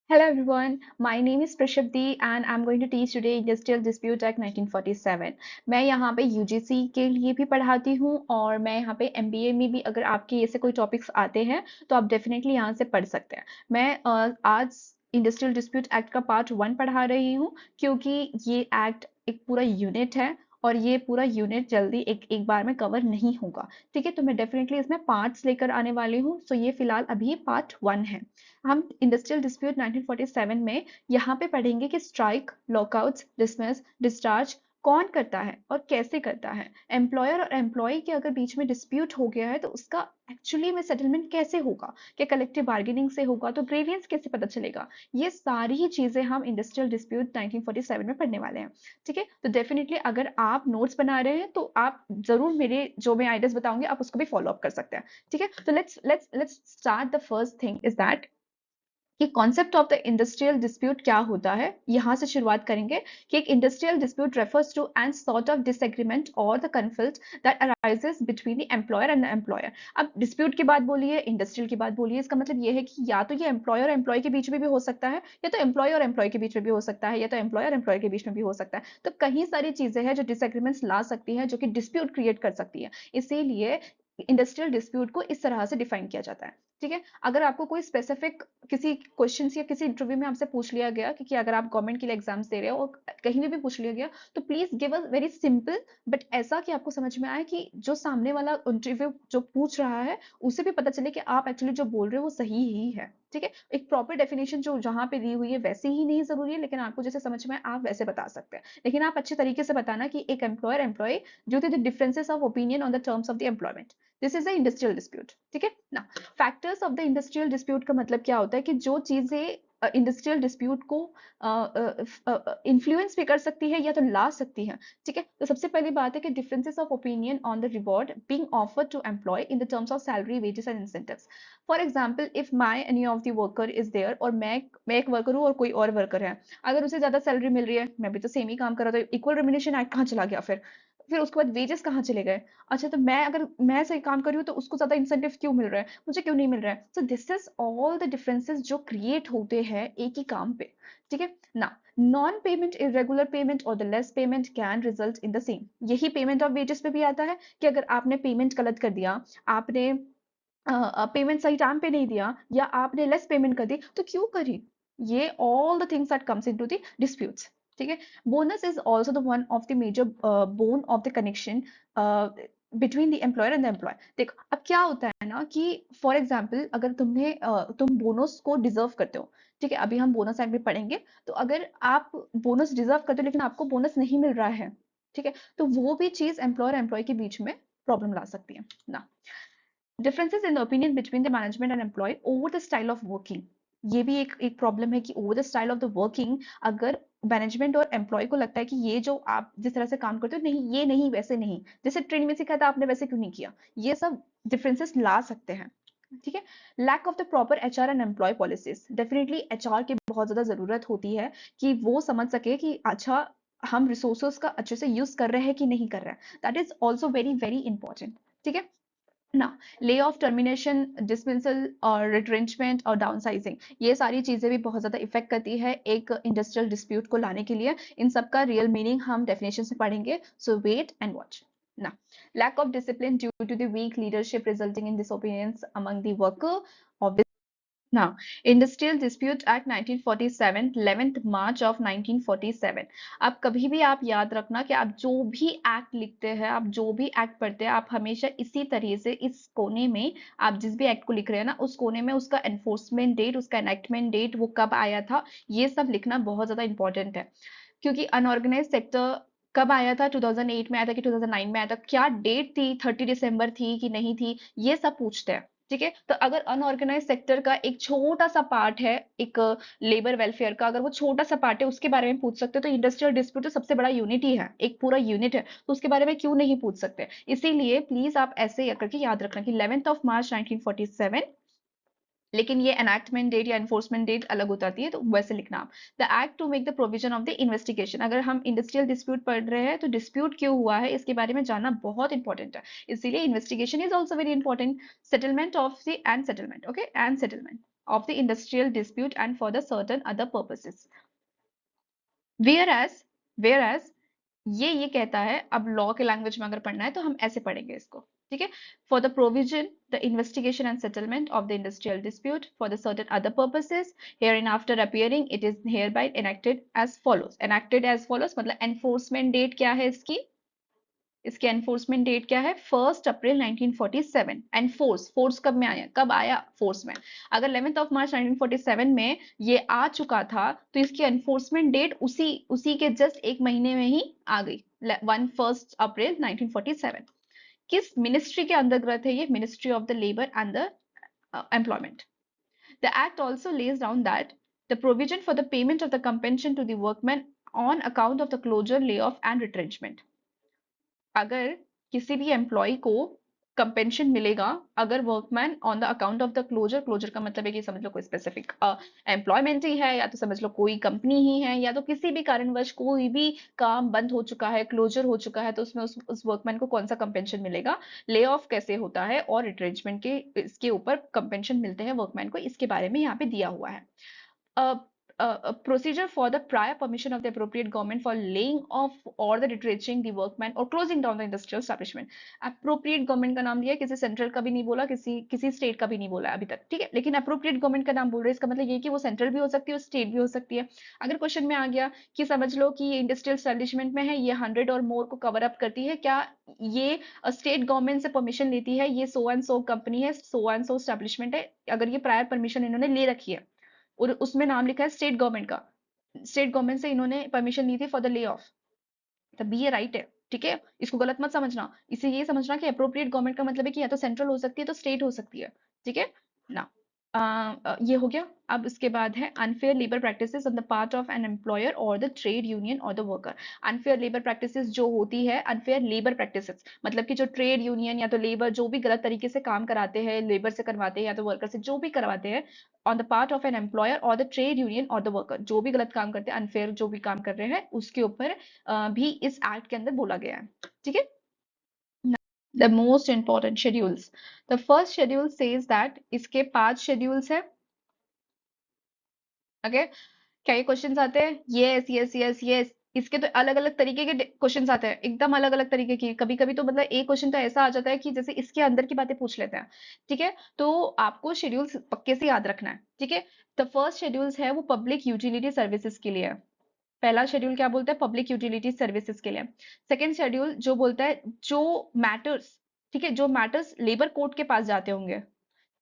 Hello everyone, my name is Prashabdi and I'm going to teach today Industrial Dispute Act 1947। मैं यहाँ पे UGC के लिए भी पढ़ाती हूँ और मैं यहाँ पे एमबीए में भी अगर आपके ऐसे कोई टॉपिक्स आते हैं तो आप डेफिनेटली यहाँ से पढ़ सकते हैं। मैं आज इंडस्ट्रियल डिस्प्यूट एक्ट का पार्ट 1 पढ़ा रही हूँ क्योंकि ये एक्ट एक पूरा यूनिट है और ये पूरा यूनिट जल्दी एक बार में कवर नहीं होगा। ठीक है, तो मैं डेफिनेटली इसमें पार्ट्स लेकर आने वाली हूँ। सो ये फिलहाल अभी पार्ट 1 है। हम इंडस्ट्रियल डिस्प्यूट 1947 में यहाँ पे पढ़ेंगे कि स्ट्राइक, लॉकआउट्स, डिसमिस, डिस्चार्ज कौन करता है और कैसे करता है। एम्प्लॉयर और एम्प्लॉय के अगर बीच में डिस्प्यूट हो गया है तो उसका एक्चुअली में सेटलमेंट कैसे होगा, क्या कलेक्टिव बार्गेनिंग से होगा, तो ग्रेवियंस कैसे पता चलेगा। ये सारी ही चीजें हम इंडस्ट्रियल डिस्प्यूट 1947 में पढ़ने वाले हैं। ठीक है, तो डेफिनेटली अगर आप नोट्स बना रहे हैं तो आप जरूर मेरे जो मैं आइडियाज बताऊंगी आप उसको भी फॉलो अप कर सकते हैं। ठीक है, तो let's start. The first thing is that कि concept of the industrial dispute क्या होता है। यहां से शुरुआत करेंगे कि एक industrial dispute refers to and sort of disagreement or the conflict that arises between the employer and the employer. अब डिस्प्यूट की बात बोलिए, इंडस्ट्रियल की बात बोलिए, इसका मतलब ये है कि या तो ये एम्प्लॉयर और एम्प्लॉय के बीच में भी हो सकता है, या तो एम्प्लॉय और एम्प्लॉय के बीच में भी हो सकता है, या तो एम्प्लॉय और एम्प्लॉय के बीच में भी हो सकता है। तो कई सारी चीजें हैं जो डिसएग्रीमेंट्स ला सकती है, जो कि डिस्प्यूट क्रिएट कर सकती है। इसीलिए इंडस्ट्रियल डिस्प्यूट को इस तरह से डिफाइन किया जाता है। ठीक है, अगर आपको कोई स्पेसिफिक किसी क्वेश्चन या किसी इंटरव्यू में आपसे पूछ लिया गया कि अगर आप गवर्नमेंट के लिए एग्जाम्स दे रहे हो और कहीं भी पूछ लिया गया तो please give a very simple but ऐसा कि आपको समझ में आए कि जो सामने वाला इंटरव्यू जो पूछ रहा है उसे भी पता चले कि आप एक्चुअली जो बोल रहे हो वो सही ही है। ठीक है, एक प्रॉपर डेफिनेशन जो जहां पे दी हुई है वैसे ही नहीं जरूरी है, लेकिन आपको जैसे समझ में आए आप वैसे बता सकते हैं, लेकिन आप अच्छे तरीके से बताना कि एक employer employee due to the differences of opinion on the terms of the employment. This is the industrial dispute. ठीक है ना, factors of the industrial dispute का मतलब क्या होता है कि जो चीजें इंडस्ट्रियल डिस्प्यूट को इन्फ्लुएंस भी कर सकती है या तो ला सकती है। ठीक है, तो सबसे पहली बात है कि differences of opinion on the reward being offered to employee in the terms of salary, wages and incentives. For example if my any of the worker is there और मैं एक वर्कर हूँ और कोई और वर्कर है, अगर उसे ज्यादा सैलरी मिल रही है, मैं भी तो सेम ही काम कर रहा था, इक्वल रेम्युनरेशन एक्ट कहाँ चला गया फिर उसके बाद वेजेस कहाँ चले गए। अच्छा, तो मैं अगर मैं सही काम कर रही हूँ तो उसको ज्यादा इंसेंटिव क्यों मिल रहा है, मुझे क्यों नहीं मिल रहा है। सो this is all the differences जो क्रिएट होते हैं एक ही काम पे। ठीक है ना, नॉन पेमेंट, इरेगुलर पेमेंट और the less payment can result in the same. यही पेमेंट ऑफ वेजेस पे भी आता है कि अगर आपने पेमेंट गलत कर दिया, आपने पेमेंट सही टाइम पे नहीं दिया या आपने लेस पेमेंट कर दी, तो क्यों करी। ये all the things that comes into the disputes. ठीक है, bonus is also the one of the major bone of the connection between the employer and the employee. देखो अब क्या होता है ना कि फॉर एग्जाम्पल अगर तुम बोनस को डिजर्व करते हो। ठीक है, अभी हम बोनस एक्ट में पढ़ेंगे, तो अगर आप बोनस डिजर्व करते हो लेकिन आपको बोनस नहीं मिल रहा है, ठीक है, तो वो भी चीज एम्प्लॉयर एम्प्लॉय के बीच में प्रॉब्लम ला सकती है ना। Differences in opinion between the management and employee over the style of working. ये भी एक प्रॉब्लम है कि over the style of the working, अगर मैनेजमेंट और एम्प्लॉय को लगता है कि ये जो आप जिस तरह से काम करते हो नहीं, ये नहीं, वैसे नहीं, जैसे ट्रेनिंग में सिखाया था आपने वैसे क्यों नहीं किया, ये सब डिफरेंसेस ला सकते हैं। ठीक है, lack of the proper HR and employee policies. Definitely HR की बहुत ज्यादा जरूरत होती है कि वो समझ सके कि अच्छा हम रिसोर्सेज का अच्छे से यूज कर रहे हैं कि नहीं कर रहे हैं। That is also very very important. ठीक है ना, ले ऑफ, टर्मिनेशन, डिसमिसल और रिट्रेंचमेंट और डाउनसाइजिंग, ये सारी चीजें भी बहुत ज्यादा इफेक्ट करती है एक इंडस्ट्रियल डिस्प्यूट को लाने के लिए। इन सब का रियल मीनिंग हम डेफिनेशन से पढ़ेंगे, सो वेट एंड वॉच ना। Lack of discipline due to the weak leadership resulting in disobedience among the worker of now, Industrial Dispute Act 1947, 11th March of 1947। अब कभी भी आप याद रखना कि आप जो भी एक्ट लिखते हैं, आप जो भी एक्ट पढ़ते हैं, आप हमेशा इसी तरीके से इस कोने में, आप जिस भी एक्ट को लिख रहे हैं ना, उस कोने में उसका एनफोर्समेंट डेट, उसका एनेक्टमेंट डेट, वो कब आया था, ये सब लिखना बहुत ज्यादा इंपॉर्टेंट है। क्योंकि अनऑर्गेनाइज सेक्टर कब आया था, 2008 में आया था कि 2009 में आया था, क्या डेट थी, 30 दिसंबर थी कि नहीं थी, ये सब पूछते हैं। ठीक है, तो अगर अनऑर्गेनाइज सेक्टर का एक छोटा सा पार्ट है, एक लेबर वेलफेयर का, अगर वो छोटा सा पार्ट है उसके बारे में पूछ सकते हो, तो इंडस्ट्रियल डिस्प्यूट तो सबसे बड़ा यूनिट ही है, एक पूरा यूनिट है, तो उसके बारे में क्यों नहीं पूछ सकते। इसीलिए प्लीज आप ऐसे करके याद रखना कि 11th March 1947, लेकिन ये एनैक्टमेंट डेट या एनफोर्समेंट डेट अलग हो जाती है, तो वैसे लिखना आप। The act to make the provision of the investigation. अगर हम इंडस्ट्रियल डिस्प्यूट पढ़ रहे हैं तो डिस्प्यूट क्यों हुआ है इसके बारे में जानना बहुत इंपॉर्टेंट है, इसीलिए investigation is also very important. Settlement of the end settlement, okay, and settlement of the industrial dispute and for the certain other purposes. Whereas ये कहता है, अब लॉ के लैंग्वेज में अगर पढ़ना है तो हम ऐसे पढ़ेंगे इसको, ठीक है। For the provision, the investigation and settlement of the industrial dispute for the certain other purposes hereinafter appearing it is hereby enacted as follows. Enacted as follows मतलब एनफोर्समेंट डेट क्या है इसकी, इसकी enforcement date क्या है, 1 अप्रैल 1947। And force कब आया force में, अगर 11 मार्च 1947 में ये आ चुका था तो इसकी एनफोर्समेंट डेट उसी के जस्ट एक महीने में ही आ गई, 1 अप्रैल 1947। किस मिनिस्ट्री के अंतर्गत है ये, ministry of the labour and the employment. The act also lays down that the provision for the payment of the compensation to the workman on account of the closure, lay off and retrenchment. अगर किसी भी employee को compensation मिलेगा अगर workman on the account of the closure, closure का मतलब है कि समझ लो कोई स्पेसिफिक एम्प्लॉयमेंट ही है, या तो समझ लो कोई कंपनी ही है, या तो किसी भी कारणवश कोई भी काम बंद हो चुका है, क्लोजर हो चुका है, तो उसमें उस वर्कमैन को कौन सा कंपेंशन मिलेगा, ले ऑफ कैसे होता है और रिट्रेंचमेंट के इसके ऊपर कंपेंशन मिलते हैं वर्कमैन को, इसके बारे में यहाँ पे दिया हुआ है। A procedure for the prior permission of the appropriate government for laying off or the retrenching the workman or closing down the industrial establishment। appropriate government का नाम लिया, किसी सेंट्रल का भी नहीं बोला, किसी स्टेट का भी नहीं बोला अभी तक, ठीक है। लेकिन अप्रोप्रिएट गवर्नमेंट का नाम बोल रहे हैं, इसका मतलब ये कि वो सेंट्रल भी हो सकती है और स्टेट भी हो सकती है। अगर क्वेश्चन में आ गया कि समझ लो कि ये इंडस्ट्रियल एस्टेब्लिशमेंट में है, ये 100 और मोर को कवर अप करती है, क्या ये स्टेट गवर्नमेंट से परमिशन लेती है, ये सो एंड सो कंपनी है, सो एंड सो एस्टेब्लिशमेंट है, अगर ये प्रायर परमिशन इन्होंने ले रखी है और उसमें नाम लिखा है स्टेट गवर्नमेंट का, स्टेट गवर्नमेंट से इन्होंने परमिशन ली थी फॉर द ले ऑफ, तब भी ये राइट है, ठीक है। इसको गलत मत समझना, इसे ये समझना कि अप्रोप्रिएट गवर्नमेंट का मतलब है कि या तो सेंट्रल हो सकती है तो स्टेट हो सकती है, ठीक है ना। ये हो गया। अब इसके बाद है unfair labour practices on the part of an employer और द ट्रेड यूनियन और the worker. Unfair labour practices जो होती है, अनफेयर लेबर प्रैक्टिसेस मतलब कि जो ट्रेड यूनियन या तो लेबर जो भी गलत तरीके से काम कराते हैं, लेबर से करवाते हैं या तो वर्कर से जो भी करवाते हैं, on the part of an employer और द ट्रेड यूनियन और द वर्कर, जो भी गलत काम करते हैं, अनफेयर जो भी काम कर रहे हैं, उसके ऊपर भी इस एक्ट के अंदर बोला गया है, ठीक है। The most important schedules, the first schedule says that इसके 5 schedules है, ओके। क्या ये क्वेश्चंस आते हैं, यस यस यस यस, इसके तो अलग अलग तरीके के क्वेश्चंस आते हैं, एकदम अलग अलग तरीके की, कभी कभी तो मतलब एक क्वेश्चन तो ऐसा आ जाता है कि जैसे इसके अंदर की बातें पूछ लेते हैं, ठीक है। तो आपको शेड्यूल्स पक्के से याद रखना है, ठीक है। द फर्स्ट शेड्यूल्स है वो पब्लिक यूटिलिटी सर्विसेज के लिए है। पहला शेड्यूल क्या बोलता है, पब्लिक यूटिलिटी सर्विसेज के लिए। सेकेंड शेड्यूल जो बोलता है जो मैटर्स, ठीक है, जो मैटर्स लेबर कोर्ट के पास जाते होंगे,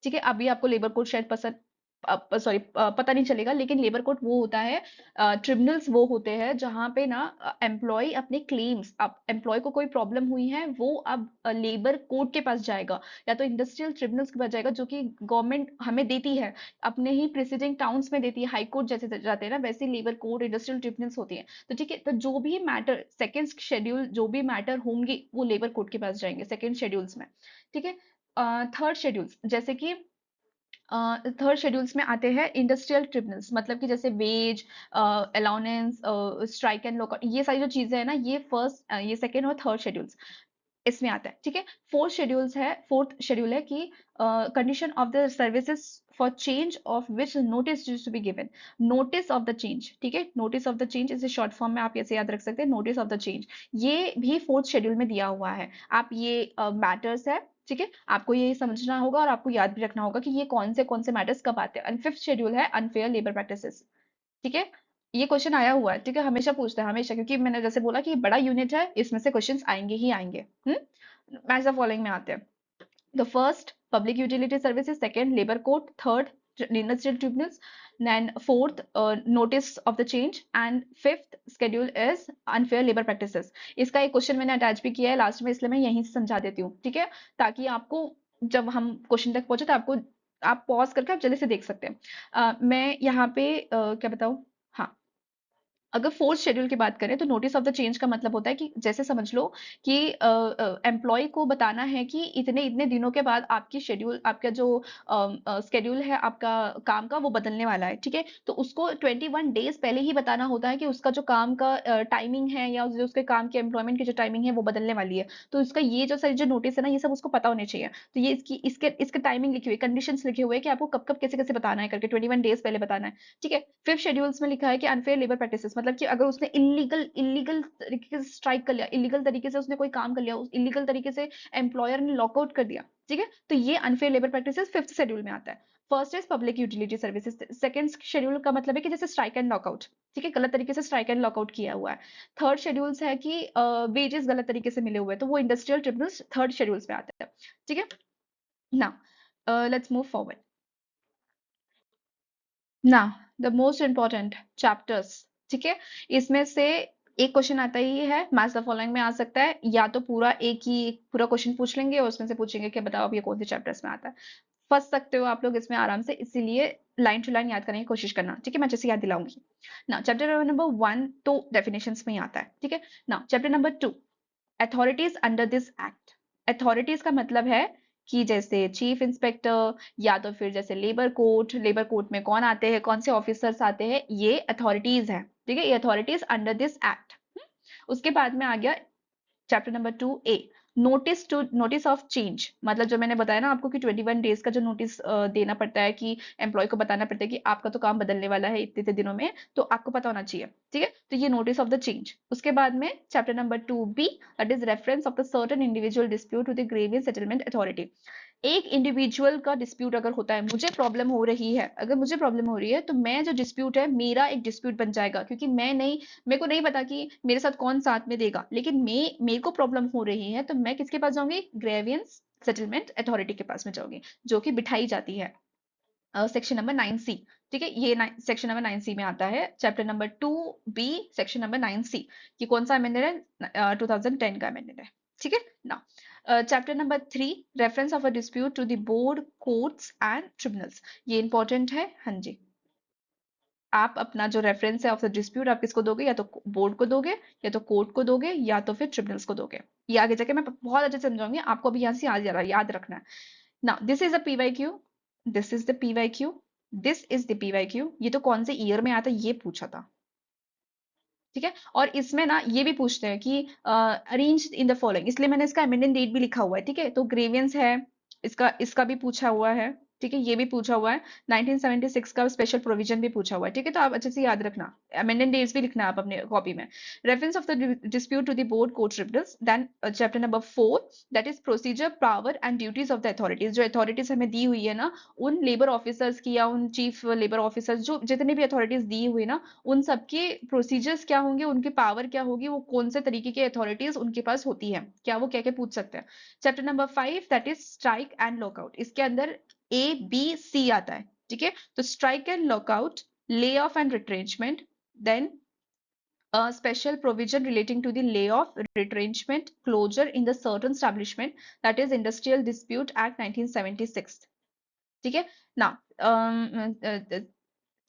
ठीक है। अभी आपको लेबर कोड शायद पसंद सॉरी पता नहीं चलेगा, लेकिन लेबर कोड वो होता है, ट्रिब्यूनल्स वो होते हैं जहां पे ना एम्प्लॉय अपने क्लेम्स, अब एम्प्लॉय को कोई प्रॉब्लम हुई है वो अब लेबर कोर्ट के पास जाएगा या तो इंडस्ट्रियल ट्रिब्यूनल्स के पास जाएगा, जो कि गवर्नमेंट हमें देती है, अपने ही प्रेसिडेंट टाउन्स में देती है, हाई कोर्ट जैसे जाते हैं ना वैसे लेबर कोर्ट इंडस्ट्रियल ट्रिब्यूनल्स होती है। तो ठीक है, तो जो भी मैटर सेकेंड शेड्यूल जो भी मैटर होंगे वो लेबर कोर्ट के पास जाएंगे सेकेंड शेड्यूल्स में, ठीक है। थर्ड शेड्यूल्स जैसे कि थर्ड शेड्यूल्स में आते हैं इंडस्ट्रियल ट्रिब्यूनल्स, मतलब कि जैसे wage allowance, strike and lockout, ये सारी जो चीजें हैं ना, ये फर्स्ट ये सेकेंड और थर्ड शेड्यूल्स इसमें आता है, ठीक है। फोर्थ शेड्यूल है कि condition of the services for change of which notice to be given, notice of the change, ठीक है। नोटिस ऑफ द चेंज इसे शॉर्ट फॉर्म में आप ऐसे याद रख सकते हैं, नोटिस ऑफ द चेंज, ये भी फोर्थ शेड्यूल में दिया हुआ है। आप ये मैटर्स है, ठीक है, आपको ये समझना होगा और आपको याद भी रखना होगा कि ये कौन से मैटर्स कब आते हैं। एंड फिफ्थ शेड्यूल है अनफेयर लेबर प्रैक्टिसेस, ठीक है। ये क्वेश्चन आया हुआ है, ठीक है, हमेशा पूछते हैं हमेशा, क्योंकि मैंने जैसे बोला कि बड़ा यूनिट है, इसमें से क्वेश्चंस आएंगे ही आएंगे। मैच द फॉलोइंग में आते हैं, the first public utility services, second labour code, third industrial tribunals, then fourth notice of the change and fifth schedule is unfair labor practices। इसका एक क्वेश्चन मैंने अटैच भी किया है लास्ट में, इसलिए मैं यहीं से समझा देती हूँ, ठीक है, ताकि आपको जब हम क्वेश्चन तक पहुंचे तो आपको आप पॉज करके आप जल्दी से देख सकते हैं। मैं यहाँ पे क्या बताऊँ, हाँ अगर फोर्थ शेड्यूल की बात करें तो नोटिस ऑफ द चेंज का मतलब होता है कि जैसे समझ लो कि एम्प्लॉय को बताना है कि इतने इतने दिनों के बाद आपकी शेड्यूल, आपका जो स्केड्यूल है आपका काम का, वो बदलने वाला है, ठीक है। तो उसको 21 डेज पहले ही बताना होता है कि उसका जो काम का टाइमिंग है या जो उसके काम की एम्प्लॉयमेंट की जो टाइमिंग है वो बदलने वाली है। तो इसका ये जो सारी जो नोटिस है ना, ये सब उसको पता होने चाहिए। तो ये इसकी इसके इसके टाइमिंग लिखी हुई, कंडीशंस लिखे हुए हैं कि आपको कब कब कैसे कैसे बताना है करके, 21 डेज पहले बताना है, ठीक है। फिफ्थ शेड्यूल्स में लिखा है कि अनफेयर लेबर प्रैक्टिसेस, मतलब कि अगर उसने इलीगल इलीगल तरीके से स्ट्राइक कर लिया, इलीगल तरीके से उसने कोई काम कर लिया, उस इलीगल तरीके से एम्प्लॉयर ने लॉकआउट कर दिया, ठीक है, तो ये unfair labour practices fifth schedule में आता है। First is public utility services, second schedule का मतलब है कि जैसे स्ट्राइक एंड लॉकआउट, ठीक है, गलत तरीके से स्ट्राइक एंड लॉकआउट किया हुआ है। थर्ड शेड्यूल्स है कि वेजेस गलत तरीके से मिले हुए हैं, तो वो इंडस्ट्रियल ट्रिब्यूनल्स थर्ड शेड्यूल्स में आते हैं, ठीक है। Now let's move forward. ना द मोस्ट इंपॉर्टेंट चैप्टर्स, ठीक है, इसमें से एक क्वेश्चन आता ही है, मैच द फॉलोइंग में आ सकता है, या तो पूरा एक ही पूरा क्वेश्चन पूछ लेंगे और उसमें से पूछेंगे कि बताओ अब ये कौन से चैप्टर्स में आता है। फंस सकते हो आप लोग इसमें आराम से, इसीलिए लाइन टू लाइन याद करने की कोशिश करना, ठीक है, मैं जैसे याद दिलाऊंगी। ना चैप्टर नंबर 1 तो डेफिनेशंस में ही आता है, ठीक है। ना chapter number 2, authorities under this act. Authorities का मतलब है कि जैसे चीफ इंस्पेक्टर, या तो फिर जैसे लेबर कोर्ट में कौन आते हैं, कौन से ऑफिसर्स आते हैं, ये अथॉरिटीज है, ठीक है, ये अथॉरिटीज अंडर दिस एक्ट। उसके बाद में आ गया chapter number 2A, notice of change, मतलब जो मैंने बताया ना आपको कि 21 डेज का जो नोटिस देना पड़ता है, कि एम्प्लॉय को बताना पड़ता है कि आपका तो काम बदलने वाला है इतने इतने दिनों में, तो आपको पता होना चाहिए, ठीक है, तो ये नोटिस ऑफ द चेंज। उसके बाद में chapter number 2B, that is reference of the certain individual dispute to the grievance settlement authority. एक इंडिविजुअल का डिस्प्यूट अगर होता है, मुझे प्रॉब्लम हो रही है, अगर मुझे प्रॉब्लम हो रही है तो मैं जो डिस्प्यूट है मेरा एक डिस्प्यूट बन जाएगा, क्योंकि मैं नहीं, मेरे को नहीं पता कि मेरे साथ कौन साथ में देगा, लेकिन मेरे को प्रॉब्लम हो रही है तो मैं किसके पास जाऊंगी, ग्रेवियंस सेटलमेंट अथॉरिटी के पास में जाऊंगी, जो कि बिठाई जाती है सेक्शन नंबर 9C, ठीक है, ये सेक्शन नंबर 9C में आता है। Chapter number 2B section number 9C, ये कौन सा अमेंडमेंट है, 2010 का अमेंडमेंट है, ठीक है ना। Chapter number 3, reference of a dispute to the board courts and tribunals, ये इंपॉर्टेंट है, हाँ जी। आप अपना जो रेफरेंस है ऑफ द डिस्प्यूट आप किसको दोगे, या तो बोर्ड को दोगे, या तो कोर्ट को दोगे, या तो फिर ट्रिब्यूनल्स को दोगे। ये आगे जाके मैं बहुत अच्छे से समझाऊंगी आपको, अभी यहाँ से याद रखना है। Now this is a PYQ, this is the PYQ, this is the PYQ, ये तो कौन से ईयर में आता है ये पूछा था, ठीक है। और इसमें ना ये भी पूछते हैं कि अरेंज इन द फॉलोइंग, इसलिए मैंने इसका अमेंडेड डेट भी लिखा हुआ है, ठीक है। तो ग्रेवियंस है, इसका इसका भी पूछा हुआ है, ठीक है, ये भी पूछा हुआ है। 1976 का स्पेशल प्रोविजन भी पूछा हुआ है, ठीक है, तो आप अच्छे से याद रखना, अमेंडेड डेट्स भी लिखना है आप अपने कॉपी में। Reference of the dispute to the board court tribunals, then chapter number 4, that is procedure power and duties of the authorities, जो अथॉरिटीज हमें दी हुई है ना, उन लेबर ऑफिसर्स की, या उन चीफ लेबर ऑफिसर्स, जो जितने भी अथॉरिटीज दी हुई ना, उन सबके प्रोसीजर्स क्या होंगे, उनकी पावर क्या होगी, वो कौन से तरीके के अथॉरिटीज उनके पास होती है, क्या वो क्या क्या पूछ सकते हैं। Chapter number 5, that is strike and lockout, इसके अंदर A B C आता है, ठीक है। तो strike and lockout, lay off and retrenchment, then a special provision relating to the layoff, retrenchment, closure in the certain establishment, that is Industrial Dispute Act 1976, ठीक है now.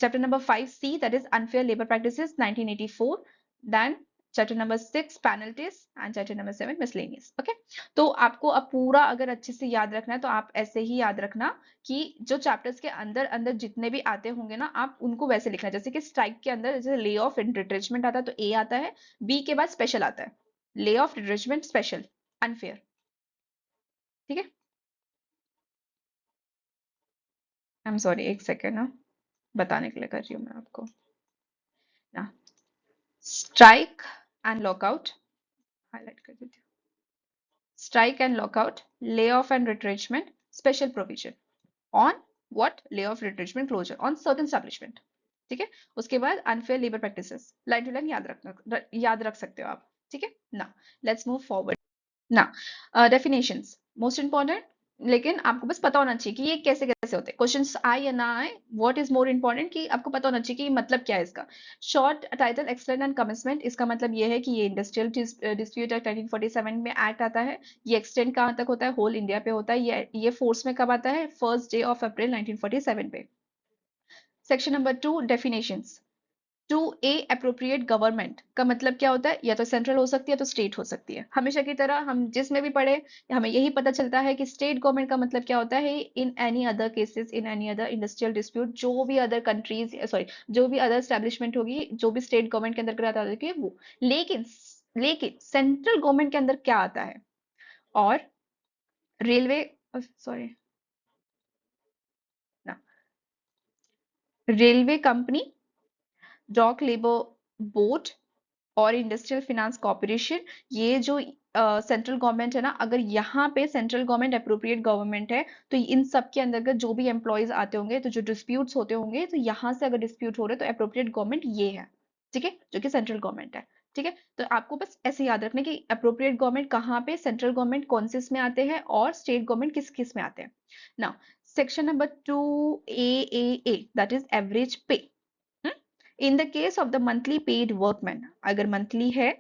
Chapter number 5C, that is unfair labor practices 1984, then chapter number 6 penalties, and chapter number 7 miscellaneous, okay। तो आपको अब पूरा अगर अच्छे से याद रखना है तो आप ऐसे ही याद रखना कि जो चैप्टर्स के अंदर अंदर जितने भी आते होंगे ना, आप उनको वैसे लिखना, जैसे कि स्ट्राइक के अंदर जैसे ले ऑफ एंड रिट्रेंचमेंट आता है तो ए आता है, बी के बाद स्पेशल आता है, ले ऑफ, रिट्रेंचमेंट, स्पेशल, अनफेयर, ठीक है। आई एम सॉरी, एक सेकेंड ना, बताने के लिए कर रही हूँ मैं आपको ना। स्ट्राइक एंड लॉकआउट, हाईलाइट कर देती हूँ, strike and lockout, lay off and retrenchment, special provision on what, lay off, retrenchment, closure on certain establishment, ठीक है। उसके बाद unfair labour practices, line to line याद रखना, याद रख सकते हो आप, ठीक है ना। लेट्स मूव फॉरवर्ड ना। डेफिनेशंस मोस्ट इंपॉर्टेंट, लेकिन आपको बस पता होना चाहिए कि ये कैसे कैसे होते हैं, क्वेश्चंस आए या ना आए, व्हाट इज मोर इंपॉर्टेंट कि आपको पता होना चाहिए कि मतलब क्या है इसका। Short title, explain and commencement, इसका मतलब ये है कि ये इंडस्ट्रियल डिस्प्यूट एक्ट 1947 में एक्ट आता है, ये एक्सटेंड कहाँ तक होता है, होल इंडिया पे होता है, ये फोर्स में कब आता है, 1 डे ऑफ अप्रैल 1947 पे। Section number 2, definitions, two A appropriate government का मतलब क्या होता है, या तो सेंट्रल हो सकती है या तो स्टेट हो सकती है। हमेशा की तरह हम जिसमें भी पढ़े हमें यही पता चलता है कि स्टेट गवर्नमेंट का मतलब क्या होता है, in any other cases, in any other industrial dispute, जो भी अदर कंट्रीज सॉरी जो भी अदर स्टैब्लिशमेंट होगी जो भी स्टेट गवर्नमेंट के अंदर आता है वो। लेकिन लेकिन सेंट्रल गवर्नमेंट के अंदर क्या आता है, और रेलवे सॉरी ना railway company, dock labour board और इंडस्ट्रियल फाइनेंस कॉर्पोरेशन, ये जो सेंट्रल गवर्नमेंट है ना, अगर यहाँ पे सेंट्रल गवर्नमेंट अप्रोप्रिएट गवर्नमेंट है तो इन सब के अंदर जो भी एम्प्लॉयज आते होंगे तो जो डिस्प्यूट्स होते होंगे तो यहाँ से अगर डिस्प्यूट हो रहे तो अप्रोप्रिएट गवर्नमेंट ये है, ठीक है, जो कि सेंट्रल गवर्नमेंट है। ठीक है, तो आपको बस ऐसे याद रखना कि अप्रोप्रिएट गवर्नमेंट कहाँ पे, सेंट्रल गवर्नमेंट कौन से इसमें आते हैं और स्टेट गवर्नमेंट किस किस में आते हैं। Now section number 2 A that is average pay. In the case of the monthly paid workman, अगर मंथली है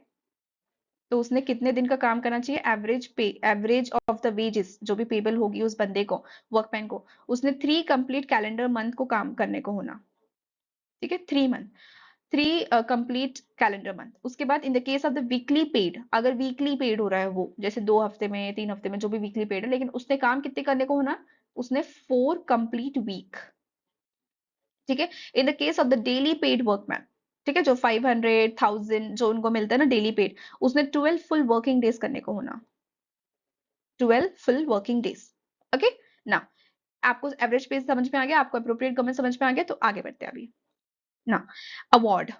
तो उसने कितने दिन का काम करना चाहिए, एवरेज पे, एवरेज ऑफ द वेजेस जो भी पेबल होगी उस बंदे को, वर्कमैन को, उसने 3 कंप्लीट कैलेंडर मंथ को काम करने को होना। ठीक है, 3 मंथ, 3 कंप्लीट कैलेंडर मंथ। उसके बाद इन the case of the weekly paid, अगर वीकली पेड हो रहा है वो, जैसे 2 हफ्ते में 3 हफ्ते में जो भी वीकली पेड है, लेकिन उसने काम कितने करने को होना, उसने 4 कंप्लीट वीक। ठीक है, in the case of the daily paid workman, ठीक है, जो 500, 1000 जो उनको मिलता है ना डेली पेड, उसने 12 फुल वर्किंग डेज करने को होना, 12 फुल वर्किंग डेज। ओके ना, आपको एवरेज पे समझ में आ गया, आपको अप्रोप्रिएट गवर्नमेंट समझ में आ गया, तो आगे बढ़ते हैं अभी ना। अवार्ड,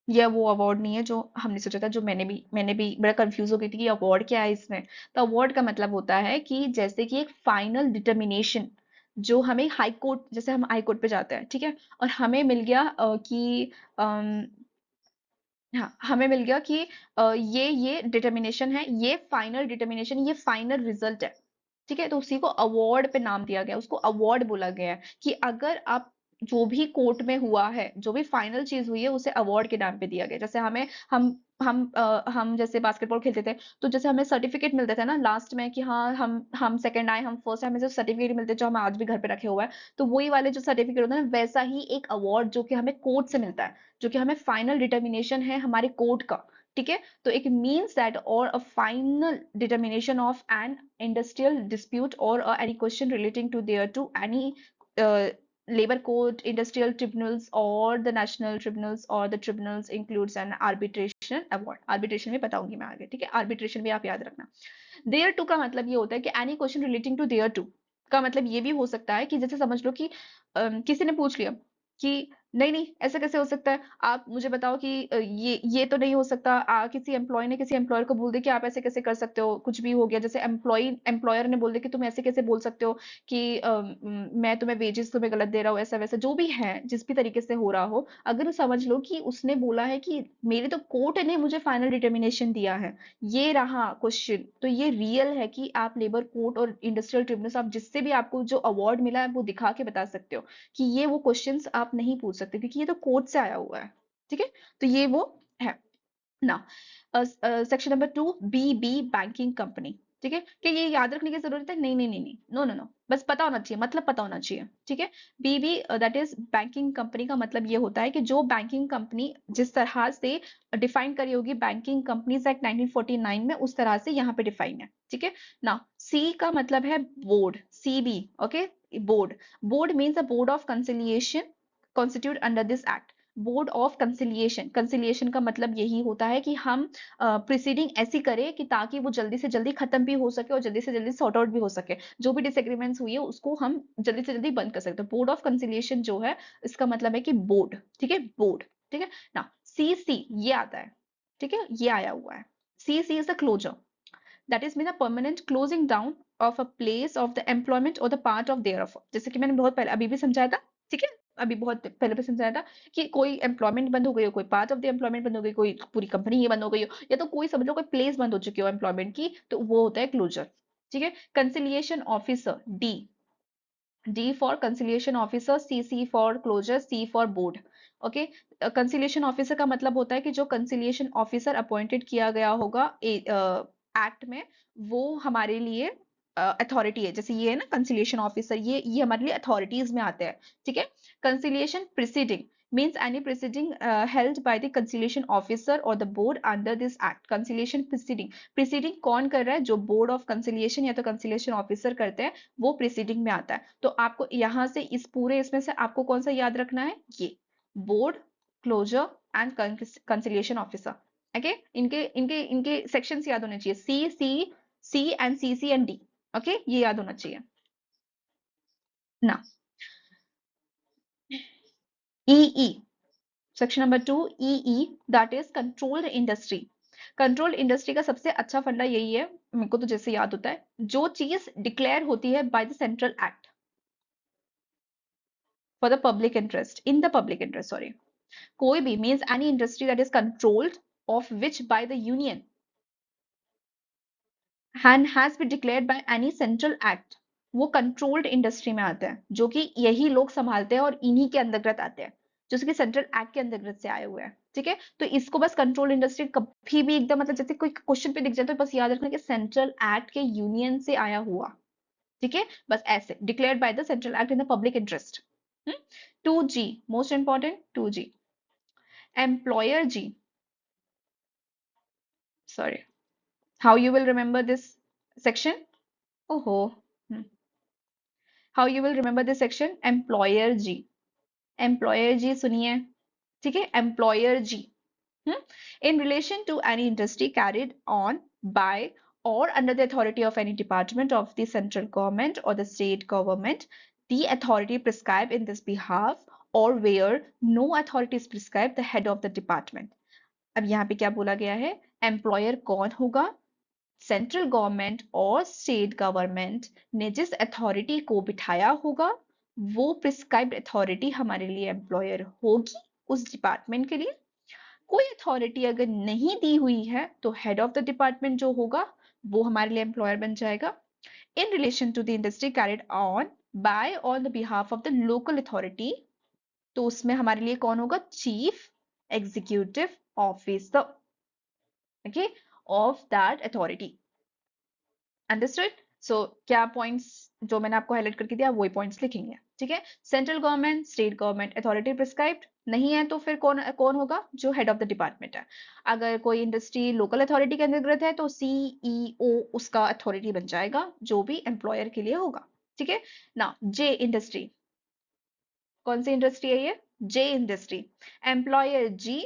यह वो अवार्ड नहीं है जो हमने सोचा था, जो मैंने भी बड़ा कंफ्यूज हो गई थी कि अवार्ड क्या है इसमें। तो अवार्ड का मतलब होता है कि जैसे कि एक फाइनल डिटर्मिनेशन, जो हमें हाई कोर्ट, जैसे हम हाई कोर्ट पे जाते हैं, ठीक है, और हमें मिल गया कि हाँ, हमें मिल गया कि ये डिटर्मिनेशन है, ये फाइनल डिटर्मिनेशन, ये फाइनल रिजल्ट है। ठीक है, तो उसी को अवार्ड पे नाम दिया गया, उसको अवार्ड बोला गया है कि अगर आप जो भी कोर्ट में हुआ है, जो भी फाइनल चीज हुई है, उसे अवार्ड के नाम पे दिया गया। जैसे हमें हम जैसे बास्केटबॉल खेलते थे, तो जैसे हमें सर्टिफिकेट मिलता था ना लास्ट में कि हाँ हम सेकंड आए, हम फर्स्ट आए, हमें जो सर्टिफिकेट मिलते जो हम आज भी घर पे रखे हुआ है, तो वही वाले जो सर्टिफिकेट होता है ना, वैसा ही एक अवार्ड जो कि हमें कोर्ट से मिलता है, जो कि हमें फाइनल डिटर्मिनेशन है हमारे कोर्ट का। ठीक है, तो एक means that or a final determination of an industrial dispute or any question relating to thereto any labor court, industrial tribunals or the national tribunals or the tribunals includes an arbitration award। arbitration में बताऊंगी मैं आगे, ठीक है, arbitration भी आप याद रखना। देयर टू का मतलब ये होता है कि any question relating to thereto का मतलब ये भी हो सकता है कि जैसे समझ लो कि किसी ने पूछ लिया कि नहीं नहीं ऐसा कैसे हो सकता है, आप मुझे बताओ कि ये तो नहीं हो सकता, किसी एम्प्लॉय ने किसी एम्प्लॉयर को बोल दिया कि आप ऐसे कैसे कर सकते हो, कुछ भी हो गया, जैसे एम्प्लॉयर ने बोल दिया कि तुम ऐसे कैसे बोल सकते हो कि मैं तुम्हें वेजेस तुम्हें गलत दे रहा हूँ, ऐसा वैसा जो भी है, जिस भी तरीके से हो रहा हो, अगर समझ लो कि उसने बोला है कि मेरे तो कोर्ट ने मुझे फाइनल डिटर्मिनेशन दिया है, ये रहा क्वेश्चन, तो ये रियल है कि आप लेबर कोर्ट और इंडस्ट्रियल ट्रिब्यूनल, आप जिससे भी आपको जो अवार्ड मिला है वो दिखा के बता सकते हो कि ये वो क्वेश्चंस आप नहीं पूछ सकते क्योंकि ये तो कोर्ट से आया हुआ है। ठीक है, तो ये वो है ना। Section number 2 B banking company. ठीक है, कि ये याद रखने की जरूरत है, नहीं नहीं नहीं नहीं, नो नो नो, बस पता होना चाहिए, मतलब पता होना चाहिए। ठीक है, बीबी दैट इज बैंकिंग कंपनी का मतलब ये होता है कि जो बैंकिंग कंपनी जिस तरह से डिफाइन करी होगी बैंकिंग कंपनीज एक्ट 1949 में, उस तरह से यहाँ पे डिफाइन है। ठीक है ना। सी का मतलब है board, CB, okay, board. Board means a board of conciliation constitute under this act. Board of conciliation, conciliation का मतलब यही होता है कि हम प्रिसीडिंग ऐसी करें कि ताकि वो जल्दी से जल्दी खत्म भी हो सके और जल्दी से जल्दी सॉर्ट आउट भी हो सके, जो भी डिसएग्रीमेंट्स हुई है उसको हम जल्दी से जल्दी बंद कर सकते हैं। बोर्ड ऑफ कंसिलिएशन जो है इसका मतलब है कि बोर्ड। ठीक है, बोर्ड। ठीक है ना। सी सी ये आता है, ठीक है, ये आया हुआ है, C C is the closure, that is mean a permanent closing down of a place of the employment or the part ऑफ देयर ऑफ, जैसे कि मैंने बहुत पहले अभी भी समझाया था। ठीक है, अभी बहुत पहले भी समझाया था कि कोई एम्प्लॉयमेंट बंद हो गई हो, कोई पार्ट ऑफ द एम्प्लॉयमेंट बंद हो गई, कोई पूरी कंपनी ही बंद हो गई हो, या तो कोई समझ लो कोई प्लेस बंद हो चुकी हो एम्प्लॉयमेंट की, तो वो होता है क्लोजर। ठीक है, conciliation officer, D, D for conciliation officer, C C for closure, C for board. Okay, conciliation officer का मतलब होता है कि जो कंसिलिएशन ऑफिसर अपॉइंटेड किया गया होगा एक्ट में, वो हमारे लिए अथॉरिटी है। जैसे ये है ना कंसिलिएशन ऑफिसर, ये हमारे लिए अथॉरिटीज में आते हैं। ठीक है, conciliation preceding, means any proceeding held by the conciliation officer or the board under this act. conciliation proceeding कौन कर रहा है? जो board of conciliation या तो conciliation officer करते हैं, वो proceeding में आता है। तो आपको यहाँ से इस पूरे इसमें से आपको कौन सा याद रखना है? ये board, closure and conciliation officer. Okay, इनके इनके इनके सेक्शंस याद होने चाहिए, C and C and D. Okay, ये याद होना चाहिए ना। E section number 2 E that is controlled industry. Controlled industry का सबसे अच्छा फंडा यही है, मेरे को तो जैसे याद होता है, जो चीज डिक्लेयर होती है bye the central act for the public interest, in the public interest, sorry. कोई भी means any industry that is controlled of which by the union and has been declared by any central act, वो controlled industry में आता है, जो कि यही लोग संभालते हैं और इन्हीं के अंतर्गत आते हैं, जो कि सेंट्रल एक्ट के अंतर्गत से आए हुए हैं। ठीक है, तो इसको बस कंट्रोल इंडस्ट्री कभी भी एकदम मतलब जैसे कोई क्वेश्चन पे दिख जाए तो बस याद रखना कि सेंट्रल एक्ट के यूनियन से आया हुआ। ठीक है, बस ऐसे declared by the central act in the public interest. 2G most important, 2G employer ji, sorry, how you will remember this section? ओहो, how you will remember this section? Employer ji, employer ji सुनिए, ठीक है, employer ji. In relation to any industry carried on by or under the authority of any department of the central government or the state government, the authority prescribed in this behalf, or where no authority is prescribed, the head of the department. अब यहाँ पे क्या बोला गया है? Employer कौन होगा? Central government और स्टेट गवर्नमेंट ने जिस अथॉरिटी को बिठाया होगा, वो प्रिस्क्राइब्ड अथॉरिटी हमारे लिए एम्प्लॉयर होगी उस डिपार्टमेंट के लिए। कोई अथॉरिटी अगर नहीं दी हुई है तो हेड ऑफ द डिपार्टमेंट जो होगा वो हमारे लिए एम्प्लॉयर बन जाएगा। In relation to the industry carried on by on the behalf of the local authority, तो उसमें हमारे लिए कौन होगा? Chief executive officer, okay, of that authority. Understood? So क्या पॉइंट्स जो मैंने आपको हाईलाइट करके दिया वही पॉइंट्स लिखेंगे। ठीक है, central government, state government authority prescribed नहीं है तो फिर कौन कौन होगा? जो हेड ऑफ द डिपार्टमेंट है। अगर कोई इंडस्ट्री लोकल अथॉरिटी के अंतर्गत है तो सीईओ उसका अथॉरिटी बन जाएगा, जो भी एम्प्लॉयर के लिए होगा। ठीक है ना। जे इंडस्ट्री, कौन सी इंडस्ट्री है ये? जे इंडस्ट्री, एम्प्लॉयर जी,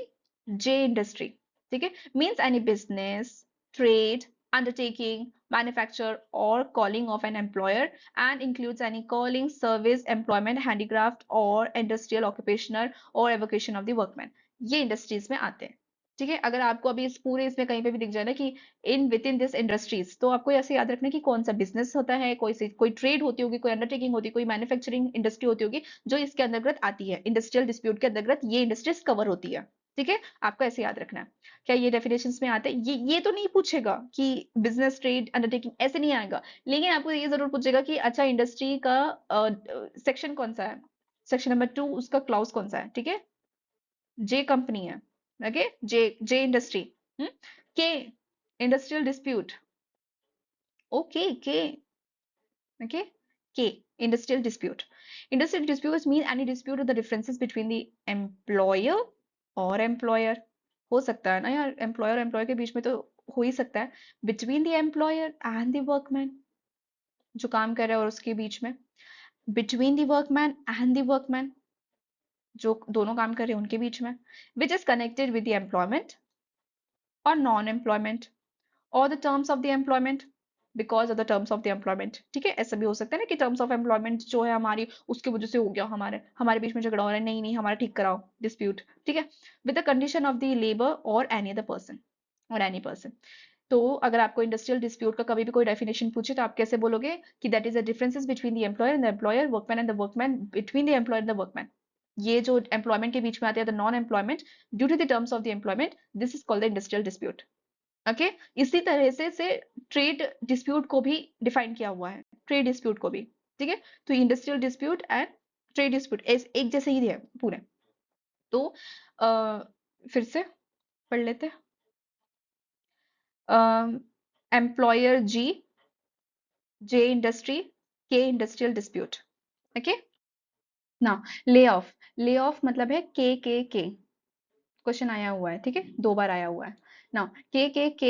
जे इंडस्ट्री। ठीक है, means any business, trade, undertaking, manufacture or calling of an employer, and includes any calling, service, employment, handicraft or industrial, occupational or avocation of the workman. ये industries में आते हैं। ठीक है, अगर आपको अभी इस पूरे इसमें कहीं पे भी दिख जाए ना कि in with in this industries, तो आपको ऐसे याद रखना कि कौन सा बिजनेस होता है, कोई ट्रेड होती होगी, कोई अंडरटेकिंग होती है, कोई मैन्युफैक्चरिंग इंडस्ट्री होती होगी जो इसके अंतर्गत आती है। इंडस्ट्रियल डिस्प्यूट के अंतर्गत ये इंडस्ट्रीज कवर होती है। ठीक है, आपको ऐसे याद रखना है। क्या ये डेफिनेशंस में आते हैं? ये तो नहीं पूछेगा कि बिजनेस, ट्रेड, अंडरटेकिंग, ऐसे नहीं आएगा, लेकिन आपको ये जरूर पूछेगा कि अच्छा इंडस्ट्री का सेक्शन कौन सा है, सेक्शन नंबर 2 उसका क्लाउज कौन सा है। ठीक है, जे कंपनी है, ओके, जे इंडस्ट्री, के इंडस्ट्रियल डिस्प्यूट, ओके, के, ओके, के industrial dispute. Industrial disputes mean any dispute of the differences between the employer और employer। हो सकता है ना यार, एम्प्लॉयर और एम्प्लॉयर के बीच में तो हो ही सकता है, between the employer and the workman, जो काम कर रहा है और उसके बीच में, between the workman and the workman, जो दोनों काम कर रहे हैं उनके बीच में, which is connected with the employment और non employment or the terms of the employment, because of the terms of the employment. ठीक है, ऐसा भी हो सकता है ना कि टर्म्स ऑफ एम्प्लॉयमेंट जो है हमारी, उसकी वजह से हो गया हमारे हमारे बीच में झगड़ा हो रहा है, नहीं नहीं हमारा ठीक कराओ डिस्प्यूट। ठीक है, with the condition of the labour और एनी अदर पर्सन, और एनी पर्सन। तो अगर आपको इंडस्ट्रियल डिस्प्यूट का कभी भी कोई डेफिनेशन पूछे तो आप कैसे बोलोगे कि that is the differences between the employer and the employer, workman and the workman, between the employer and the workman. ये जो एम्प्लॉयमेंट के बीच में आते हैं the non employment due to the terms of the employment, this is called the industrial dispute. Okay, इसी तरह से ट्रेड डिस्प्यूट को भी डिफाइन किया हुआ है, ट्रेड डिस्प्यूट को भी। ठीक है, तो industrial dispute and trade dispute एक जैसे ही है पूरे। तो फिर से पढ़ लेते हैं, एम्प्लॉयर जी, जे इंडस्ट्री, के इंडस्ट्रियल डिस्प्यूट। ओके, ना। ले ऑफ मतलब है के, क्वेश्चन आया हुआ है, ठीक है, 2 बार आया हुआ है। नाउ के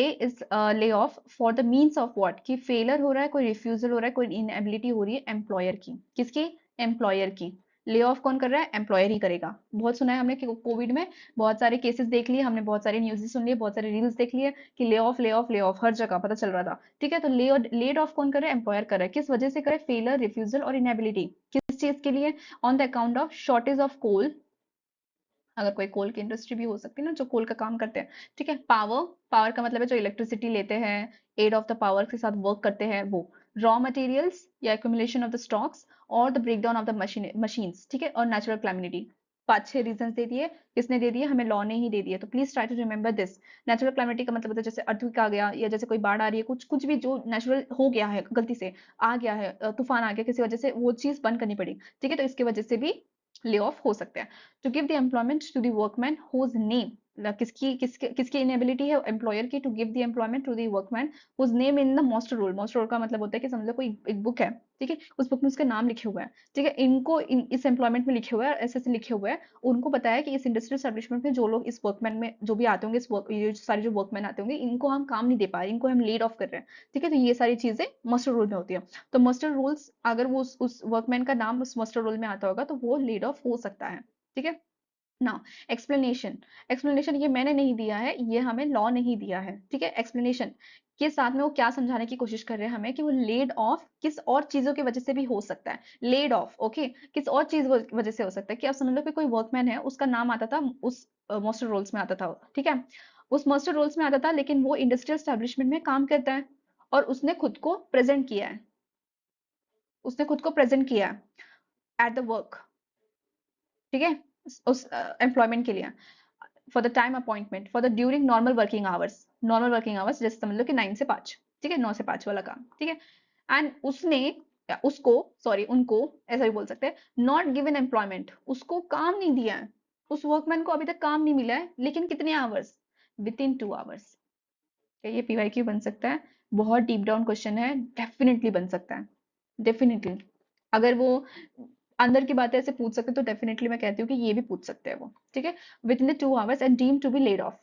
is lay off for the means of what, कि फेलियर हो रहा है, कोई रिफ्यूजल हो रहा है, कोई इनएबिलिटी हो रही है एम्प्लॉयर की। किसकी? एम्प्लॉयर की। ले ऑफ कौन कर रहा है? एम्प्लॉयर ही करेगा। बहुत सुना है हमने कि कोविड में बहुत सारे केसेस देख लिए हमने, बहुत सारे न्यूज़ सुन लिए, बहुत सारे रील्स देख लिए कि lay off lay off lay off, हर जगह पता चल रहा था, ठीक है। तो लेड ऑफ कौन कर रहा है? एम्प्लॉयर कर रहा है। किस वजह से करे? फेलियर, रिफ्यूजल और इनएबिलिटी। किस चीज के लिए? On the account of shortage of coal, अगर कोई कोल की इंडस्ट्री भी हो सकती है ना, जो कोल का काम करते हैं, ठीक है। पावर, पावर का मतलब है जो इलेक्ट्रिसिटी लेते हैं, एड ऑफ द पावर के साथ वर्क करते हैं वो। रॉ मटेरियल्स या एक्यूमुलेशन ऑफ द स्टॉक्स और the breakdown of the machines, ठीक है। और नेचुरल क्लैमिनिटी। 5-6 रीजन दे दिए। किसने दे दिए? हमें लॉ ने ही दे दिए। तो please try to remember this. Natural calamity का मतलब होता है जैसे अर्थक्वेक आ गया, या जैसे कोई बाढ़ आ रही है, कुछ कुछ भी जो नेचुरल हो गया है, गलती से आ गया है, तूफान आ गया किसी वजह से, वो चीज बंद करनी पड़ी, ठीक है। तो इसकी वजह से भी ले ऑफ हो सकते हैं। To give the employment to the workman whose name, किसकी किसकी किसकी इनेबिलिटी है? एम्प्लॉयर की, to give the employment to the workman whose name in the master roll. Master roll का मतलब होता है कि समझ लो कोई एक बुक है, ठीक है, उस बुक में उसका नाम लिखे हुआ है, ठीक है। इस एम्प्लॉयमेंट में लिखे हुए हैं, ऐसे ऐसे लिखे हुए हैं। उनको पता है कि इस इंडस्ट्रियल एस्टेब्लिशमेंट में जो लोग इस वर्कमैन में जो भी आते होंगे, इस वर्क, ये सारे जो वर्कमैन आते होंगे, इनको हम काम नहीं दे पा रहे, इनको हम लेड ऑफ कर रहे हैं, ठीक है। तो ये सारी चीजें मास्टर रोल में होती है। तो मास्टर रोल्स, अगर वो उस वर्कमैन का नाम उस मास्टर रोल में आता होगा तो वो लेड ऑफ हो सकता है, ठीक है। Now explanation. एक्सप्लेनेशन ये मैंने नहीं दिया है, ये हमें लॉ नहीं दिया है, ठीक है। एक्सप्लेनेशन के साथ में वो क्या समझाने की कोशिश कर रहे हैं हमें, कि वो लेड ऑफ किस और चीजों की वजह से भी हो सकता है। लेड ऑफ, ओके, किस और चीज वजह से हो सकता है, कि आप समझ लो कि कोई वर्कमैन है, उसका नाम आता था उस मास्टर रोल्स में आता था, ठीक है। उस मास्टर रोल्स में आता था, लेकिन वो इंडस्ट्रियल एस्टेब्लिशमेंट में काम करता है और उसने खुद को प्रेजेंट किया है, उसने खुद को प्रेजेंट किया है एट द वर्क, ठीक है, उस एम्प्लॉयमेंट के लिए। For the time appointment for the during normal working hours, normal working hours जैसे समझ लो कि 9 से 5, ठीक है, 9 से 5 वाला काम, ठीक है। एंड उसने या उसको, सॉरी उनको, ऐसा भी बोल सकते हैं, नॉट गिवन एम्प्लॉयमेंट, उसको काम नहीं दिया है, उस वर्कमैन को अभी तक काम नहीं मिला है, लेकिन कितने आवर्स? With in 2 hours. क्या ये पीवाईक्यू बन सकता है? बहुत डीप डाउन क्वेश्चन है, डेफिनेटली बन सकता है, डेफिनेटली। अगर वो अंदर की बातें ऐसे पूछ सकते तो डेफिनेटली मैं कहती हूँ कि ये भी पूछ सकते हैं वो, ठीक है। Within the 2 hours and deem to be laid off,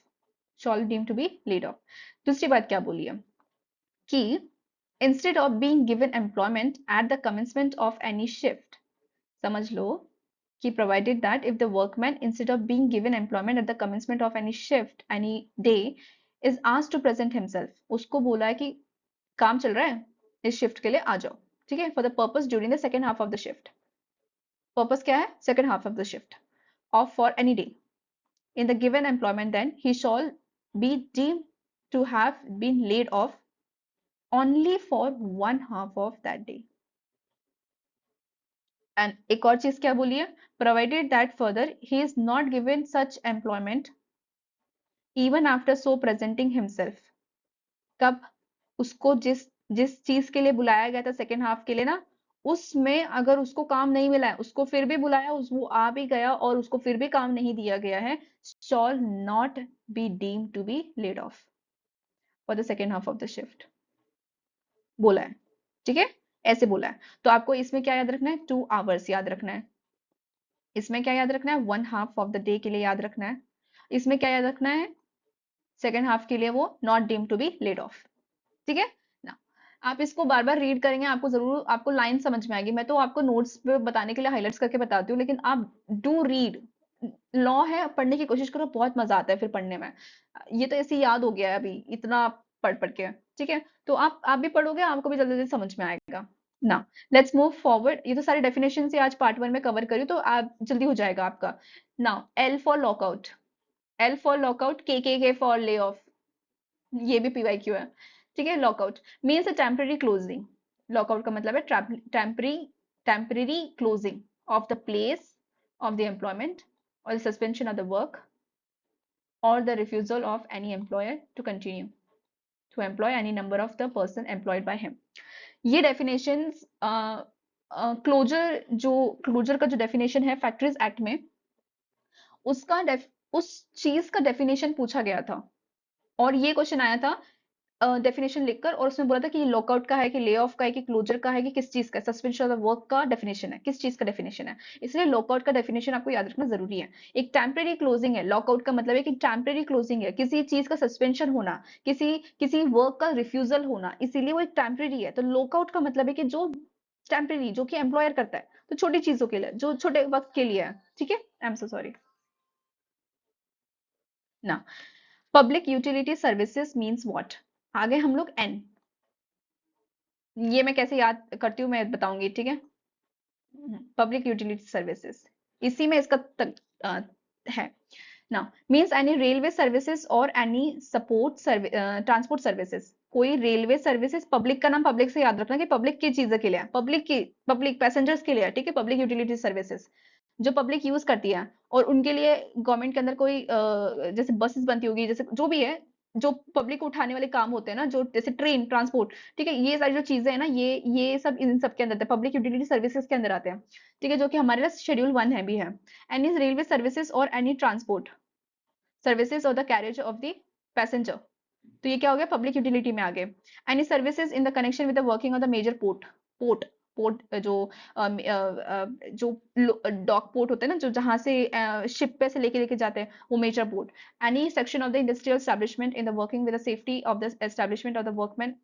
shall deem to be laid off. दूसरी बात क्या बोली है कि instead of being given employment at the commencement of any shift, समझ लो कि provided that if the workman instead of being given employment at the commencement of any shift any day is asked to present himself, उसको बोला है कि काम चल रहा है, इस शिफ्ट के लिए आ जाओ, ठीक है, for the purpose during the second half of the shift. Purpose क्या है? Second half of the shift of for any day in the given employment, then he shall be deemed to have been laid off only for 1/2 of that day. And एक और चीज क्या बोली है? Provided that further he is not given such employment even after so presenting himself. कब? उसको जिस जिस चीज के लिए बुलाया गया था सेकेंड हाफ के लिए ना, उसमें अगर उसको काम नहीं मिला है, उसको फिर भी बुलाया, वो आ भी गया और उसको फिर भी काम नहीं दिया गया है, shall not be deem to be laid off for the second half of the shift, बोला है, ठीक है, ऐसे बोला है। तो आपको इसमें क्या याद रखना है? 2 आवर्स याद रखना है। इसमें क्या याद रखना है? 1/2 ऑफ द डे के लिए याद रखना है। इसमें क्या याद रखना है? सेकेंड हाफ के लिए वो not deem to be laid off, ठीक है ना। आप इसको बार बार रीड करेंगे, आपको जरूर, आपको लाइन समझ में आएगी। मैं तो आपको नोट्स पे बताने के लिए हाईलाइट्स करके बताती हूँ, लेकिन आप डू रीड। लॉ है, पढ़ने की कोशिश करो, बहुत मजा आता है फिर पढ़ने में। ये तो ऐसे ही याद हो गया है अभी इतना पढ़ पढ़ के, ठीक है। तो आप भी पढ़ोगे, आपको भी जल्दी जल्दी समझ में आएगा ना। Let's move forward. ये तो सारी डेफिनेशन से आज पार्ट 1 में कवर करी, तो आप जल्दी हो जाएगा आपका। Now L for lockout, L for lockout, K for lay off, ये भी पीवाईक्यू है, ठीक है। Lockout means a temporary closing, lockout का मतलब है temporary, temporary closing of the place of the employment or suspension of the work or the refusal of any employer to continue to employ any number of the person employed by him। ये definitions closure, जो closure का जो definition है factories act में, उसका उस चीज का डेफिनेशन पूछा गया था और ये क्वेश्चन आया था डेफिनेशन लिखकर, और उसमें बोला था कि लॉकआउट का है, कि ले ऑफ का है, कि क्लोजर का है, कि किस चीज का, सस्पेंशन ऑफ वर्क का डेफिनेशन है, किस चीज का डेफिनेशन है। इसलिए लॉकआउट का डेफिनेशन आपको याद रखना जरूरी है। एक टेम्परेरी क्लोजिंग है, लॉकआउट का मतलब है कि टेम्परेरी क्लोजिंग है, किसी चीज का सस्पेंशन होना, किसी किसी वर्क का रिफ्यूजल होना, इसीलिए वो एक टेम्परेरी है। तो लॉकआउट का मतलब है कि जो टेम्परेरी, जो कि एम्प्लॉयर करता है, तो छोटी चीजों के लिए, जो छोटे वक्त के लिए है। ठीक है, आई एम सो सॉरी ना। Public utility services means what. आगे हम लोग एन, ये मैं कैसे याद करती हूँ मैं बताऊंगी, ठीक है। पब्लिक यूटिलिटी सर्विसेज, इसी में इसका है ना। मीन्स एनी रेलवे सर्विसेज और एनी सपोर्ट ट्रांसपोर्ट सर्विसेज। कोई रेलवे सर्विसेज, पब्लिक का नाम पब्लिक से याद रखना कि पब्लिक की चीजों के लिए है, पब्लिक पैसेंजर्स के लिए है, ठीक है। पब्लिक यूटिलिटी सर्विसेज जो पब्लिक यूज करती है, और उनके लिए गवर्नमेंट के अंदर कोई जैसे बसेस बनती होगी, जैसे जो भी है, जो पब्लिक उठाने वाले काम होते हैं ना, जो जैसे ट्रेन ट्रांसपोर्ट, ठीक है, ये सारी जो चीजें हैं ना, ये सब इन सब के अंदर पब्लिक यूटिलिटी सर्विसेज के अंदर आते हैं, ठीक है, जो कि हमारे लिए शेड्यूल 1 है भी है। एनी रेलवे सर्विसेज और एनी ट्रांसपोर्ट सर्विसेज और the carriage of the passenger, तो ये क्या हो गया, पब्लिक यूटिलिटी में आ गए। Any services in the connection with the working of the major port, port port जो जो डॉक पोर्ट होते हैं ना, जो जहां से शिप पे से लेके लेके जाते हैं, वो major port. Any section of the industrial establishment in the working with the safety of the establishment of the workman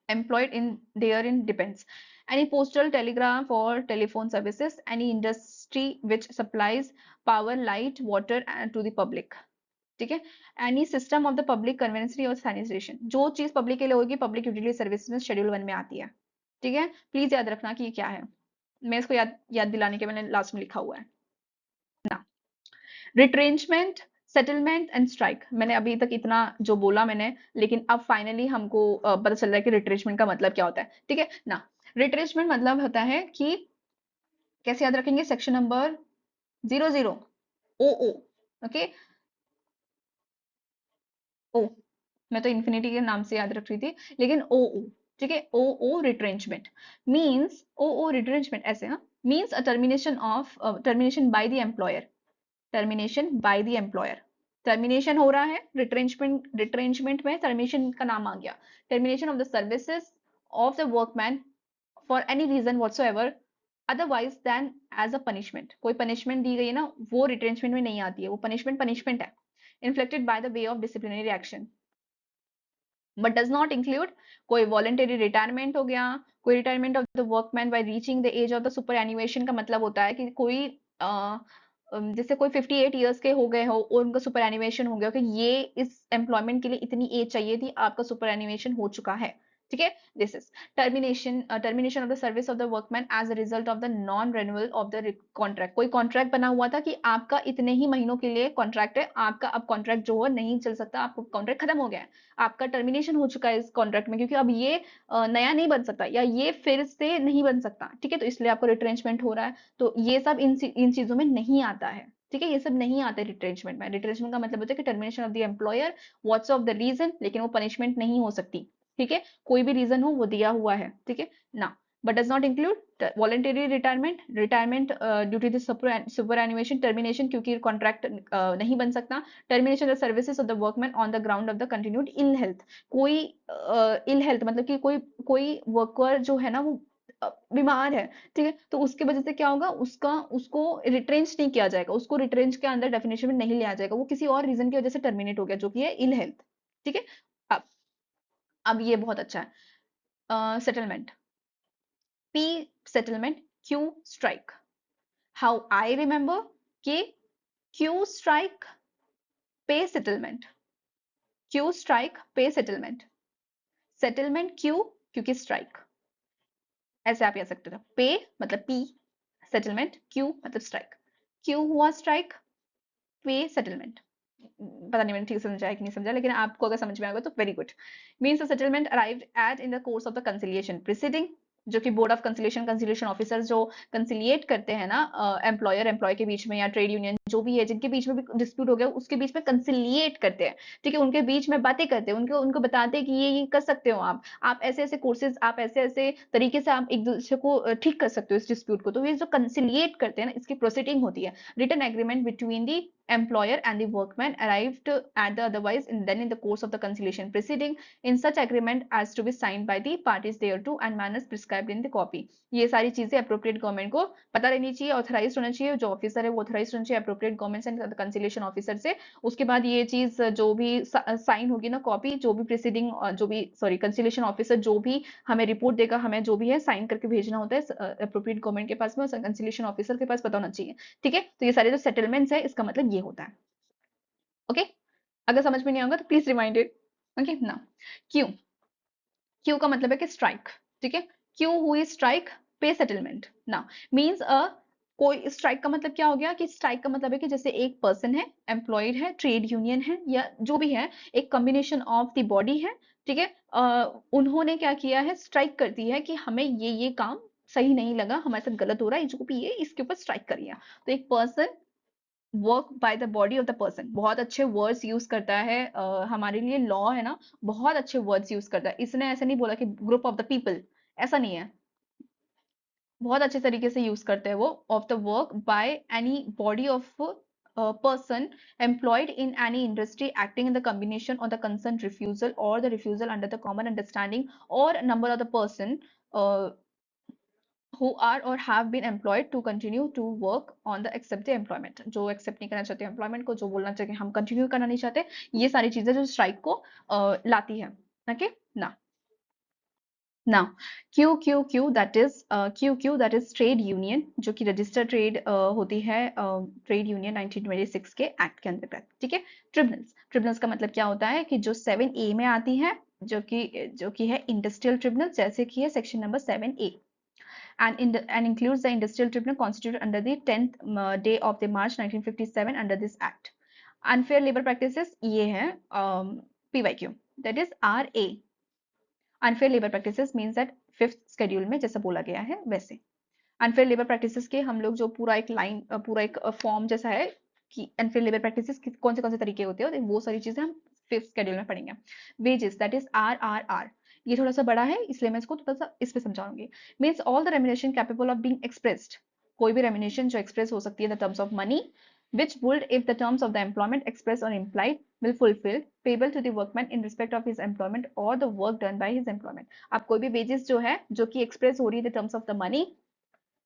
employed in therein depends. Any postal telegraph or telephone services, any industry which supplies power, light, water and to the public, ठीक है। Any system of the public conservancy or sanitation, जो चीज public के लिए होगी, public utility service में schedule 1 में आती है, ठीक है। प्लीज याद रखना कि ये क्या है, मैं इसको याद याद दिलाने के मैंने लास्ट में लिखा हुआ है ना। रिट्रेंचमेंट, सेटलमेंट एंड स्ट्राइक, मैंने अभी तक इतना जो बोला मैंने, लेकिन अब फाइनली हमको पता चल रहा है कि रिट्रेंचमेंट का मतलब क्या होता है, ठीक है ना। रिट्रेंचमेंट मतलब होता है कि, कैसे याद रखेंगे, सेक्शन नंबर 00 ओ, ओके, ओ, मैं तो इन्फिनिटी के नाम से याद रख रही थी, लेकिन ओ ओ, ठीक है। ओ ओ रिट्रेंचमेंट मींस, ओ रिट्रेंचमेंट ऐसे, हाँ, means a termination by the employer, termination by the employer. Termination हो रहा है, रिट्रेंचमेंट में टर्मिनेशन का नाम आ गया। Termination of the services of the workman for any reason whatsoever otherwise than as a punishment, कोई पनिशमेंट दी गई है ना, वो रिट्रेंचमेंट में नहीं आती है, वो पनिशमेंट है, inflicted by the way of disciplinary action, but does not include कोई वॉलंटरी रिटायरमेंट हो गया, कोई retirement of the workman by reaching the age of the superannuation का मतलब होता है कि कोई जैसे कोई 58 ईयर्स के हो गए हो और उनका सुपर एनिमेशन हो गया कि ये इस एम्प्लॉयमेंट के लिए इतनी एज चाहिए थी, आपका सुपर एनिमेशन हो चुका है, ठीक है। This is termination of the service of the workman as a result of the non renewal of the contract, कोई कॉन्ट्रैक्ट बना हुआ था कि आपका इतने ही महीनों के लिए कॉन्ट्रैक्ट है, आपका अब कॉन्ट्रैक्ट जो है नहीं चल सकता, आपका कॉन्ट्रैक्ट खत्म हो गया है, आपका टर्मिनेशन हो चुका है इस कॉन्ट्रैक्ट में, क्योंकि अब ये नया नहीं बन सकता, या ये फिर से नहीं बन सकता, ठीक है, तो इसलिए आपको रिट्रेंचमेंट हो रहा है। तो ये सब इन चीजों में नहीं आता है, ठीक है, ये सब नहीं आता है रिट्रेंचमेंट में। रिट्रेंचमेंट का मतलब होता है कि termination of the employer, what's of the reason, लेकिन वो पनिशमेंट नहीं हो सकती, ठीक है, कोई भी रीजन हो वो दिया हुआ है, ठीक है ना। But does not include voluntary retirement due to the superannuation, termination क्योंकि कॉन्ट्रैक्ट नहीं बन सकता, termination the services of the workman on the ground of the continued ill health, कोई इल हेल्थ मतलब कि कोई वर्कर जो है ना वो बीमार है, ठीक है, तो उसकी वजह से क्या होगा, उसको रिट्रेंच नहीं किया जाएगा, उसको रिट्रेंच के अंदर डेफिनेशन में नहीं लिया जाएगा, वो किसी और रीजन की वजह से टर्मिनेट हो गया, जो कि है इल हेल्थ, ठीक है। अब अब ये बहुत अच्छा है, settlement, P settlement, Q strike. How I remember कि क्यू स्ट्राइक पे सेटलमेंट, क्यू स्ट्राइक पे सेटलमेंट, सेटलमेंट क्यू क्योंकि स्ट्राइक, ऐसे आप कह सकते थे। पे मतलब पी, सेटलमेंट, क्यू मतलब स्ट्राइक, क्यू हुआ स्ट्राइक, पे सेटलमेंट। पता नहीं मैंने ठीक से समझा है कि नहीं समझा, लेकिन आपको अगर समझ में आएगा तो very good. Means the settlement arrived at in the course of the conciliation preceding, जो कि बोर्ड ऑफ कंसिलिएशन ऑफिसर्स जो कंसिलिएट करते हैं ना एम्प्लॉयर एम्प्लॉय के बीच में, या ट्रेड यूनियन जो भी है जिनके बीच में भी डिस्प्यूट हो गया उसके बीच में कंसिलिएट करते हैं, ठीक है, उनके बीच में बातें करते हैं, उनको उनको बताते हैं कि ये कर सकते हो आप ऐसे ऐसे कोर्सेज, आप ऐसे ऐसे तरीके से आप एक दूसरे को ठीक कर सकते हो इस डिस्प्यूट को। तो ये जो कंसिलिएट करते हैं ना, इसकी प्रोसीडिंग होती है written agreement between the employer and the workman arrived at the otherwise then in the course of the conciliation proceeding in such agreement as to be signed by the parties thereto and manners prescribed in the copy। ये सारी चीजें appropriate government को पता रहनी चाहिए, authorise होना चाहिए, जो ऑफिसर है वो ऑथराइज होना चाहिए appropriate government and conciliation officer से। उसके बाद ये चीज जो भी साइन होगी ना कॉपी, जो भी प्रिसीडिंग जो भी सॉरी कंसिलिएशन ऑफिसर जो भी हमें रिपोर्ट देगा, हमें जो भी है साइन करके भेजना होता है अप्रोप्रिएट गवर्नमेंट के पास में, कंसिलिएशन ऑफिसर के पास पता होना चाहिए, ठीक है। तो ये सारे जो सेटलमेंट्स है इसका मतलब ये होता है, ओके। अगर समझ में नहीं आएगा तो प्लीज रिमाइंड इट, ओके ना। क्यों, क्यू का मतलब है कि स्ट्राइक, ठीक है। क्यू हुई स्ट्राइक, पे सेटलमेंट ना, मींस कोई स्ट्राइक का मतलब क्या हो गया कि स्ट्राइक का मतलब है कि जैसे एक पर्सन है, एम्प्लॉयड है, ट्रेड यूनियन है या जो भी है, एक कॉम्बिनेशन ऑफ द बॉडी है, ठीक है। उन्होंने क्या किया है, स्ट्राइक कर दी है कि हमें ये काम सही नहीं लगा, हमारे साथ गलत हो रहा है, जो भी है इसके ऊपर स्ट्राइक करिए। तो एक person work by the body of the person, बहुत अच्छे वर्ड्स यूज करता है हमारे लिए लॉ है ना, बहुत अच्छे वर्ड्स यूज करता है। इसने ऐसे नहीं बोला कि ग्रुप ऑफ द पीपल, ऐसा नहीं है, बहुत अच्छे तरीके से यूज करते हैं वो, of the work by any body of person employed in any industry acting in the combination or the consent refusal or the refusal under the common understanding or number of the person uh, who are or have been employed to continue to work on the accept the employment, जो accept नहीं करना चाहते employment को, जो बोलना चाहिए हम continue करना नहीं चाहते, ये सारी चीजें जो strike को लाती है, okay ना। now QQQ that is QQ that is trade union, जो कि registered trade होती है trade union 1926 के एक्ट के अंतर्गत, ठीक है। ट्रिब्यूनल्स, ट्रिब्यूनल्स का मतलब क्या होता है कि जो 7A में आती है, जो कि है इंडस्ट्रियल ट्रिब्यूनल, जैसे कि है section number 7A and includes the industrial tribunal constituted under the 10th day of the March 1957 under this act। Unfair labor practices ये है PYQ, that is RA। Unfair labor practices means that fifth schedule में जैसा बोला गया है वैसे। Unfair labour practices के हम लोग जो पूरा एक लाइन पूरा एक फॉर्म जैसा है कि अनफेयर लेबर प्रैक्टिसेस कौन से तरीके होते हैं, वो सारी चीजें हम फिफ्थ शेड्यूल में पढ़ेंगे। वेजेस दैट इज RRR, ये थोड़ा सा बड़ा है इसलिए मैं इसको थोड़ा सा इस पे समझाऊंगी। Means all the remuneration capable of being expressed, कोई भी रेम्युनरेशन जो एक्सप्रेस हो सकती है in the terms of money which would if the terms of the employment expressed or implied will fulfill payable to the workman in respect of his employment or the work done by his employment। अब कोई भी wages जो है जो कि express हो रही है the terms of the money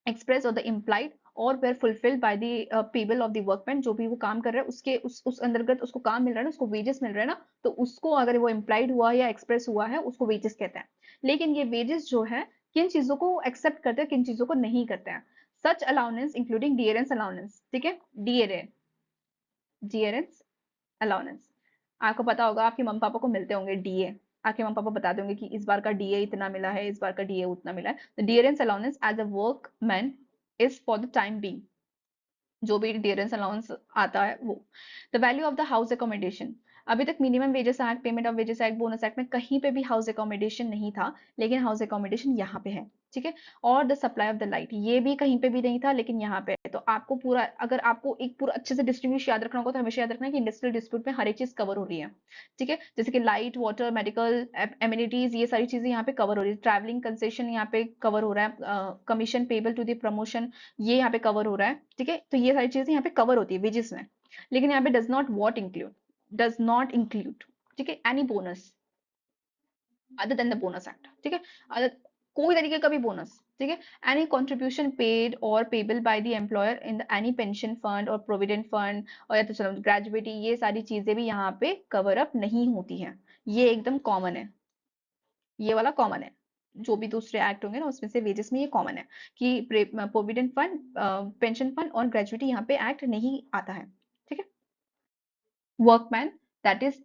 express और द इम्प्लाइड और were fulfilled by the payable of the workman, जो भी वो काम कर रहा है उसके उस अंतर्गत उसको काम मिल रहा है ना, उसको वेजेस मिल रहा है ना, तो उसको अगर वो इम्प्लाइड हुआ या एक्सप्रेस हुआ है उसको वेजेस कहते हैं। लेकिन ये वेजेस जो है किन चीजों को एक्सेप्ट करते हैं, किन चीजों को नहीं करते हैं। सच अलाउंस इंक्लूडिंग डियरेंस अलाउंस, ठीक है, डियरेंस अलाउंस, आपको पता होगा आपके मम्मी पापा को मिलते होंगे डीए, आपके मम्मी पापा बता देंगे कि इस बार का डीए इतना मिला है, इस बार का डीए उतना मिला है। तो dearness allowance as a workman is for the time being, जो भी डियरेंस अलाउंस आता है वो। The value of the house accommodation, अभी तक minimum wages act, payment of wages act, bonus act में कहीं पे भी हाउस एकोमोडेशन नहीं था, लेकिन हाउस एकोमोडेशन यहाँ पे है, ठीक है। और the supply of the light, ये भी कहीं पे भी नहीं था लेकिन यहाँ पे है। तो आपको पूरा, अगर आपको एक पूरा अच्छे से डिस्ट्रीब्यूट याद रखना होगा तो हमेशा याद रखना है कि इंडस्ट्रियल डिस्प्यूट में हर एक चीज कवर हो रही है, ठीक है। जैसे कि लाइट, वाटर, मेडिकल एमिनिटीज, ये सारी चीजें यहाँ पे कवर हो रही है। ट्रैवलिंग कंसेशन यहाँ पे कवर हो रहा है, commission payable to the promotion ये यहाँ पे कवर हो रहा है, ठीक है। तो ये सारी चीजें यहाँ पे कवर होती है वेजेस में। लेकिन यहाँ पे डज नॉट इंक्लूड, ठीक है, any bonus other than the bonus act, ठीक है। अदर कोई तरीके का भी बोनस, ठीक है। एनी कॉन्ट्रीब्यूशन पेड और payable by the employer in the any pension fund और प्रोविडेंट फंड और या तो चलो ग्रेजुएटी, ये सारी चीजें भी यहाँ पे कवर अप नहीं होती हैं। ये एकदम कॉमन है, ये वाला कॉमन है। जो भी दूसरे एक्ट होंगे ना उसमें से वेजेस में ये कॉमन है कि प्रोविडेंट फंड, पेंशन फंड और ग्रेजुएटी यहाँ पे एक्ट नहीं आता है, ठीक है। Workman that is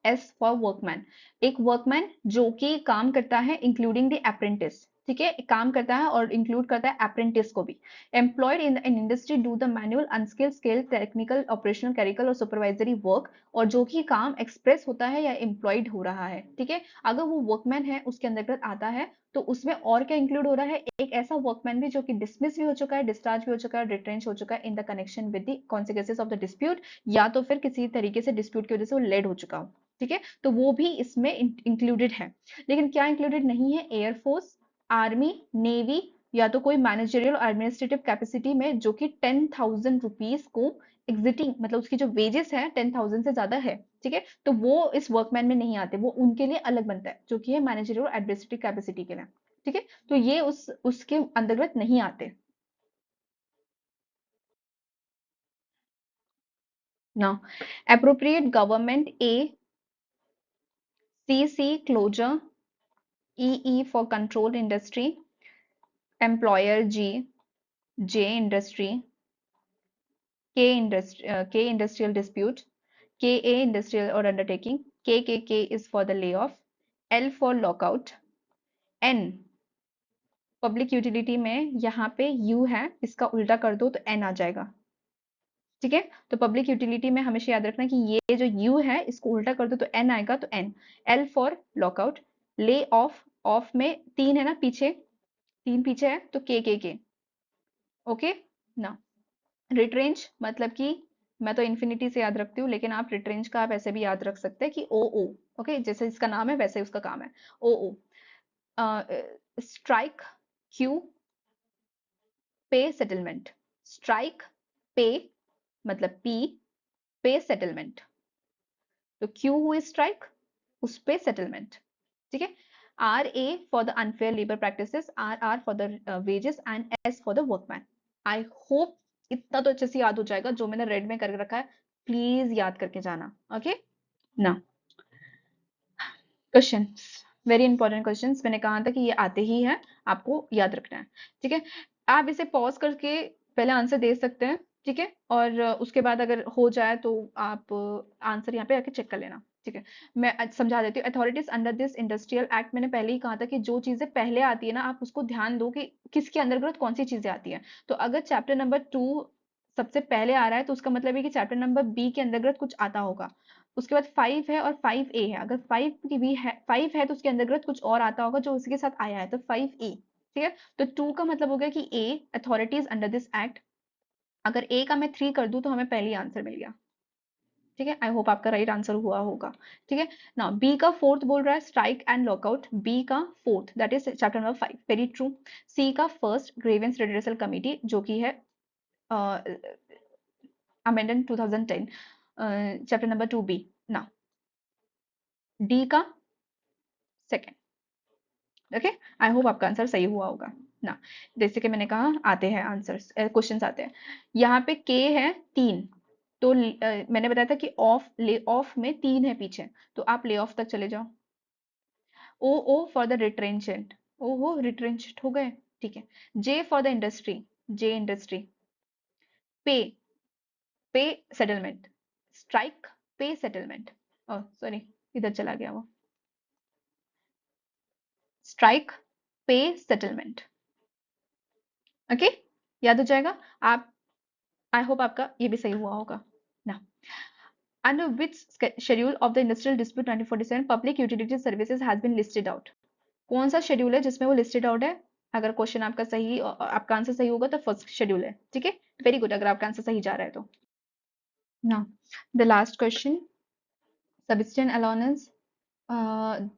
S for workman, एक वर्कमैन जो कि काम करता है इंक्लूडिंग द अप्रेंटिस, ठीक है, काम करता है और इंक्लूड करता है अप्रेंटिस को भी। Employed in industry do the manual unskilled skill technical operational Karaikal और सुपरवाइजरी वर्क, और जो कि काम एक्सप्रेस होता है या एम्प्लॉयड हो रहा है, ठीक है, अगर वो वर्कमैन है उसके अंतर्गत आता है, तो उसमें और क्या इंक्लूड हो रहा है, एक ऐसा वर्कमैन भी जो कि डिसमिस भी हो चुका है, डिस्चार्ज भी हो चुका है, रिट्रेंच हो चुका है in the connection with the consequences of the dispute, या तो फिर किसी तरीके से डिस्प्यूट की वजह से वो लेड हो चुका हो, ठीक है, तो वो भी इसमें इंक्लूडेड है। लेकिन क्या इंक्लूडेड नहीं है, एयरफोर्स, आर्मी, नेवी, या तो कोई मैनेजरियल और एडमिनिस्ट्रेटिव कैपेसिटी में जो कि 10,000 रुपीज को एग्जिटिंग, मतलब उसकी जो वेजेस है 10,000 से ज्यादा है, ठीक है, तो वो इस वर्कमैन में नहीं आते, वो उनके लिए अलग बनता है, जो कि है मैनेजरियल और एडमिनिस्ट्रेटिव कैपेसिटी के लिए, ठीक है, तो ये उसके अंतर्गत नहीं आते। Now appropriate government A, CC closure, EE for controlled industry, employer G, J industry, K industrial dispute, KA industrial or undertaking, KKK is for the layoff, L for lockout, N public utility में यहाँ पे U है, इसका उल्टा कर दो तो N आ जाएगा, ठीक है, तो पब्लिक यूटिलिटी में हमेशा याद रखना कि ये जो U है इसको उल्टा कर दो तो N आएगा, तो N। L for lockout, lay of, of में तीन है ना पीछे, तीन पीछे है तो के, ओके ना। रिट्रेंच मतलब कि मैं तो इन्फिनिटी से याद रखती हूँ, लेकिन आप रिट्रेंच का आप ऐसे भी याद रख सकते हैं कि ओ ओ, ओके, जैसे इसका नाम है वैसे उसका काम है, ओ ओ। स्ट्राइक, क्यू, पे सेटलमेंट, स्ट्राइक, पे मतलब पी, पे सेटलमेंट, तो क्यू हुई स्ट्राइक, उस पे सेटलमेंट, ठीक है। R A for the unfair labour practices, R R for the wages, and S for the workman. I hope इतना तो अच्छे से याद हो जाएगा, जो मैंने रेड में करके रखा है प्लीज याद करके जाना, ओके ना। क्वेश्चंस, वेरी इंपॉर्टेंट क्वेश्चंस, मैंने कहा था कि ये आते ही हैं, आपको याद रखना है, ठीक है। आप इसे पॉज करके पहले आंसर दे सकते हैं, ठीक है, और उसके बाद अगर हो जाए तो आप आंसर यहाँ पे आके चेक कर लेना, ठीक है। मैं समझा देती हूँ। Authorities under this industrial act, मैंने पहले ही कहा था कि जो चीजें पहले आती है ना, आप उसको ध्यान दो कि किसके अंतर्गत कौन सी चीजें आती हैं। तो अगर चैप्टर नंबर 2 सबसे पहले आ रहा है तो उसका मतलब है कि चैप्टर नंबर बी के अंतर्गत कुछ आता होगा। उसके बाद 5 है और 5A है, अगर 5 की भी है, 5 है तो उसके अंतर्गत कुछ और आता होगा जो उसके साथ आया है, तो 5A, ठीक है। तो 2 का मतलब हो गया कि ए, अथॉरिटीज अंडर दिस एक्ट, अगर ए का मैं 3 कर दूं तो हमें पहली आंसर मिल गया, ठीक है। आई होप आपका राइट आंसर हुआ होगा, ठीक है ना। बी का फोर्थ बोल रहा है स्ट्राइक एंड लॉकआउट, बी का fourth that is chapter number 5, very true. C का फर्स्ट ग्रीवेंस रिड्रेसल कमिटी, जो कि है अमेंडमेंट 2010, चैप्टर नंबर 2B ना। डी का सेकंड, ओके। आई होप आपका आंसर सही हुआ होगा ना। जैसे कि मैंने कहा आते हैं आंसर्स, क्वेश्चंस आते हैं। यहाँ पे के है 3, तो मैंने बताया था कि ऑफ, ले ऑफ में 3 है पीछे, तो आप ले ऑफ तक चले जाओ। ओ ओ फॉर द रिट्रेंचेंट, ओ हो रिट्रेंचेंट हो गए, ठीक है। J for the industry, J industry. पे, पे सेटलमेंट, स्ट्राइक, पे सेटलमेंट, सॉरी इधर चला गया वो, स्ट्राइक, पे सेटलमेंट, ओके, याद हो जाएगा। आप, आई होप आपका ये भी सही हुआ होगा ना। Under which schedule of the Industrial Dispute 1947 Public Utility Services has been listed out? कौन सा शेड्यूल है जिसमें वो लिस्टेड आउट है? अगर क्वेश्चन आपका सही, आपका आंसर सही होगा तो फर्स्ट शेड्यूल है, ठीक है, वेरी गुड, अगर आपका आंसर सही जा रहा है तो ना। The last question, subsistence allowance,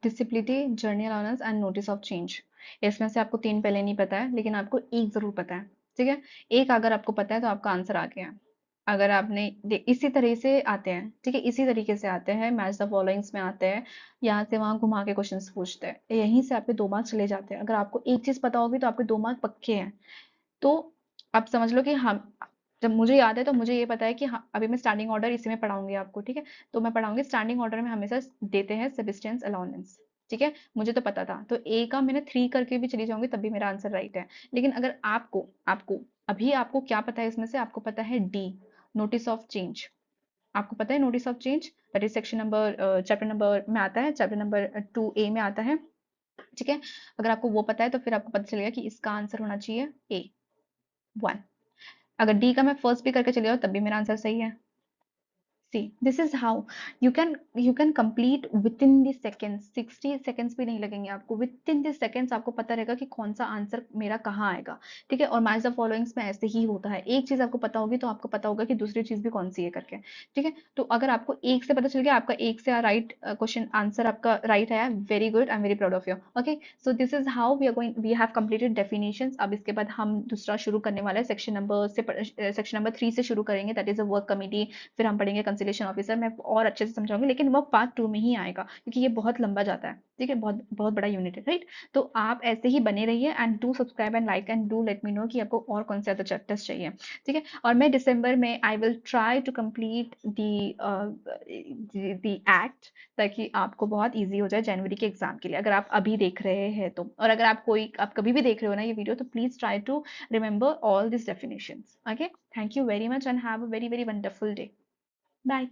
disability, journey allowance and notice of change. इसमें से आपको 3 पहले नहीं पता है, लेकिन आपको एक जरूर पता है, ठीक है। एक अगर आपको पता है तो आपका आंसर आ गया। अगर आपने इसी तरह से आते हैं, ठीक है, इसी तरीके से आते हैं, मैच द फॉलोइंग्स में आते हैं, यहाँ से वहां घुमा के क्वेश्चंस पूछते हैं, यहीं से आपके 2 मार्क चले जाते हैं। अगर आपको एक चीज पता होगी तो आपके 2 मार्क पक्के हैं। तो आप समझ लो कि हम, जब मुझे याद है तो मुझे ये पता है कि हाँ, अभी मैं स्टैंडिंग ऑर्डर इसी में पढ़ाऊंगी आपको, ठीक है। तो मैं पढ़ाऊंगी स्टैंडिंग ऑर्डर में हमेशा देते हैं सब्सिस्टेंस अलाउंस, ठीक है, मुझे तो पता था, तो ए का मैंने 3 करके भी चली जाऊंगी तब भी मेरा आंसर राइट है। लेकिन अगर आपको आपको अभी आपको क्या पता है इसमें से, आपको पता है डी, नोटिस ऑफ चेंज, आपको पता है notice of change, that is section number, chapter number में आता है, चैप्टर नंबर 2A में आता है, ठीक है, अगर आपको वो पता है तो फिर आपको पता चलेगा कि इसका आंसर होना चाहिए ए 1। अगर डी का मैं फर्स्ट भी करके चले जाऊँ तब भी मेरा आंसर सही है। See, this is how you can complete within the seconds, 60 seconds भी नहीं लगेंगे आपको, within the seconds आपको पता रहेगा कि कौन सा आंसर मेरा कहाँ आएगा। ठीक है, और मैच द फॉलोइंग्स में ऐसे ही होता है, एक चीज आपको पता होगी तो आपको पता होगा कि दूसरी चीज भी कौन सी है करके। ठीक है, तो अगर आपको एक से पता चल गया, आपका एक से राइट क्वेश्चन आंसर आपका राइट आया, very good, I am very proud of you. Okay, so this is how we have completed definitions. अब इसके बाद हम दूसरा शुरू करने वाला है, सेक्शन नंबर 3 से शुरू करेंगे, that is a work committee. फिर हम पढ़ेंगे कंसिलेशन ऑफिसर, मैं और अच्छे से समझाऊंगी, लेकिन वो पार्ट 2 में ही आएगा क्योंकि ये बहुत लंबा जाता है। ठीक है, बहुत बहुत बड़ा यूनिट है, राइट। तो आप ऐसे ही बने रहिए and do subscribe and like and do let me know कि आपको और कौन से अदर चैप्टर्स चाहिए। ठीक है, और मैं दिसंबर में I will try to complete the act, ताकि आपको बहुत इजी हो जाए जनवरी के एग्जाम के लिए, अगर आप अभी देख रहे हैं तो। और अगर आप कभी भी देख रहे हो ना ये वीडियो, तो please try to remember all these definitions. Okay, thank you very much and have a very very wonderful day. Bye.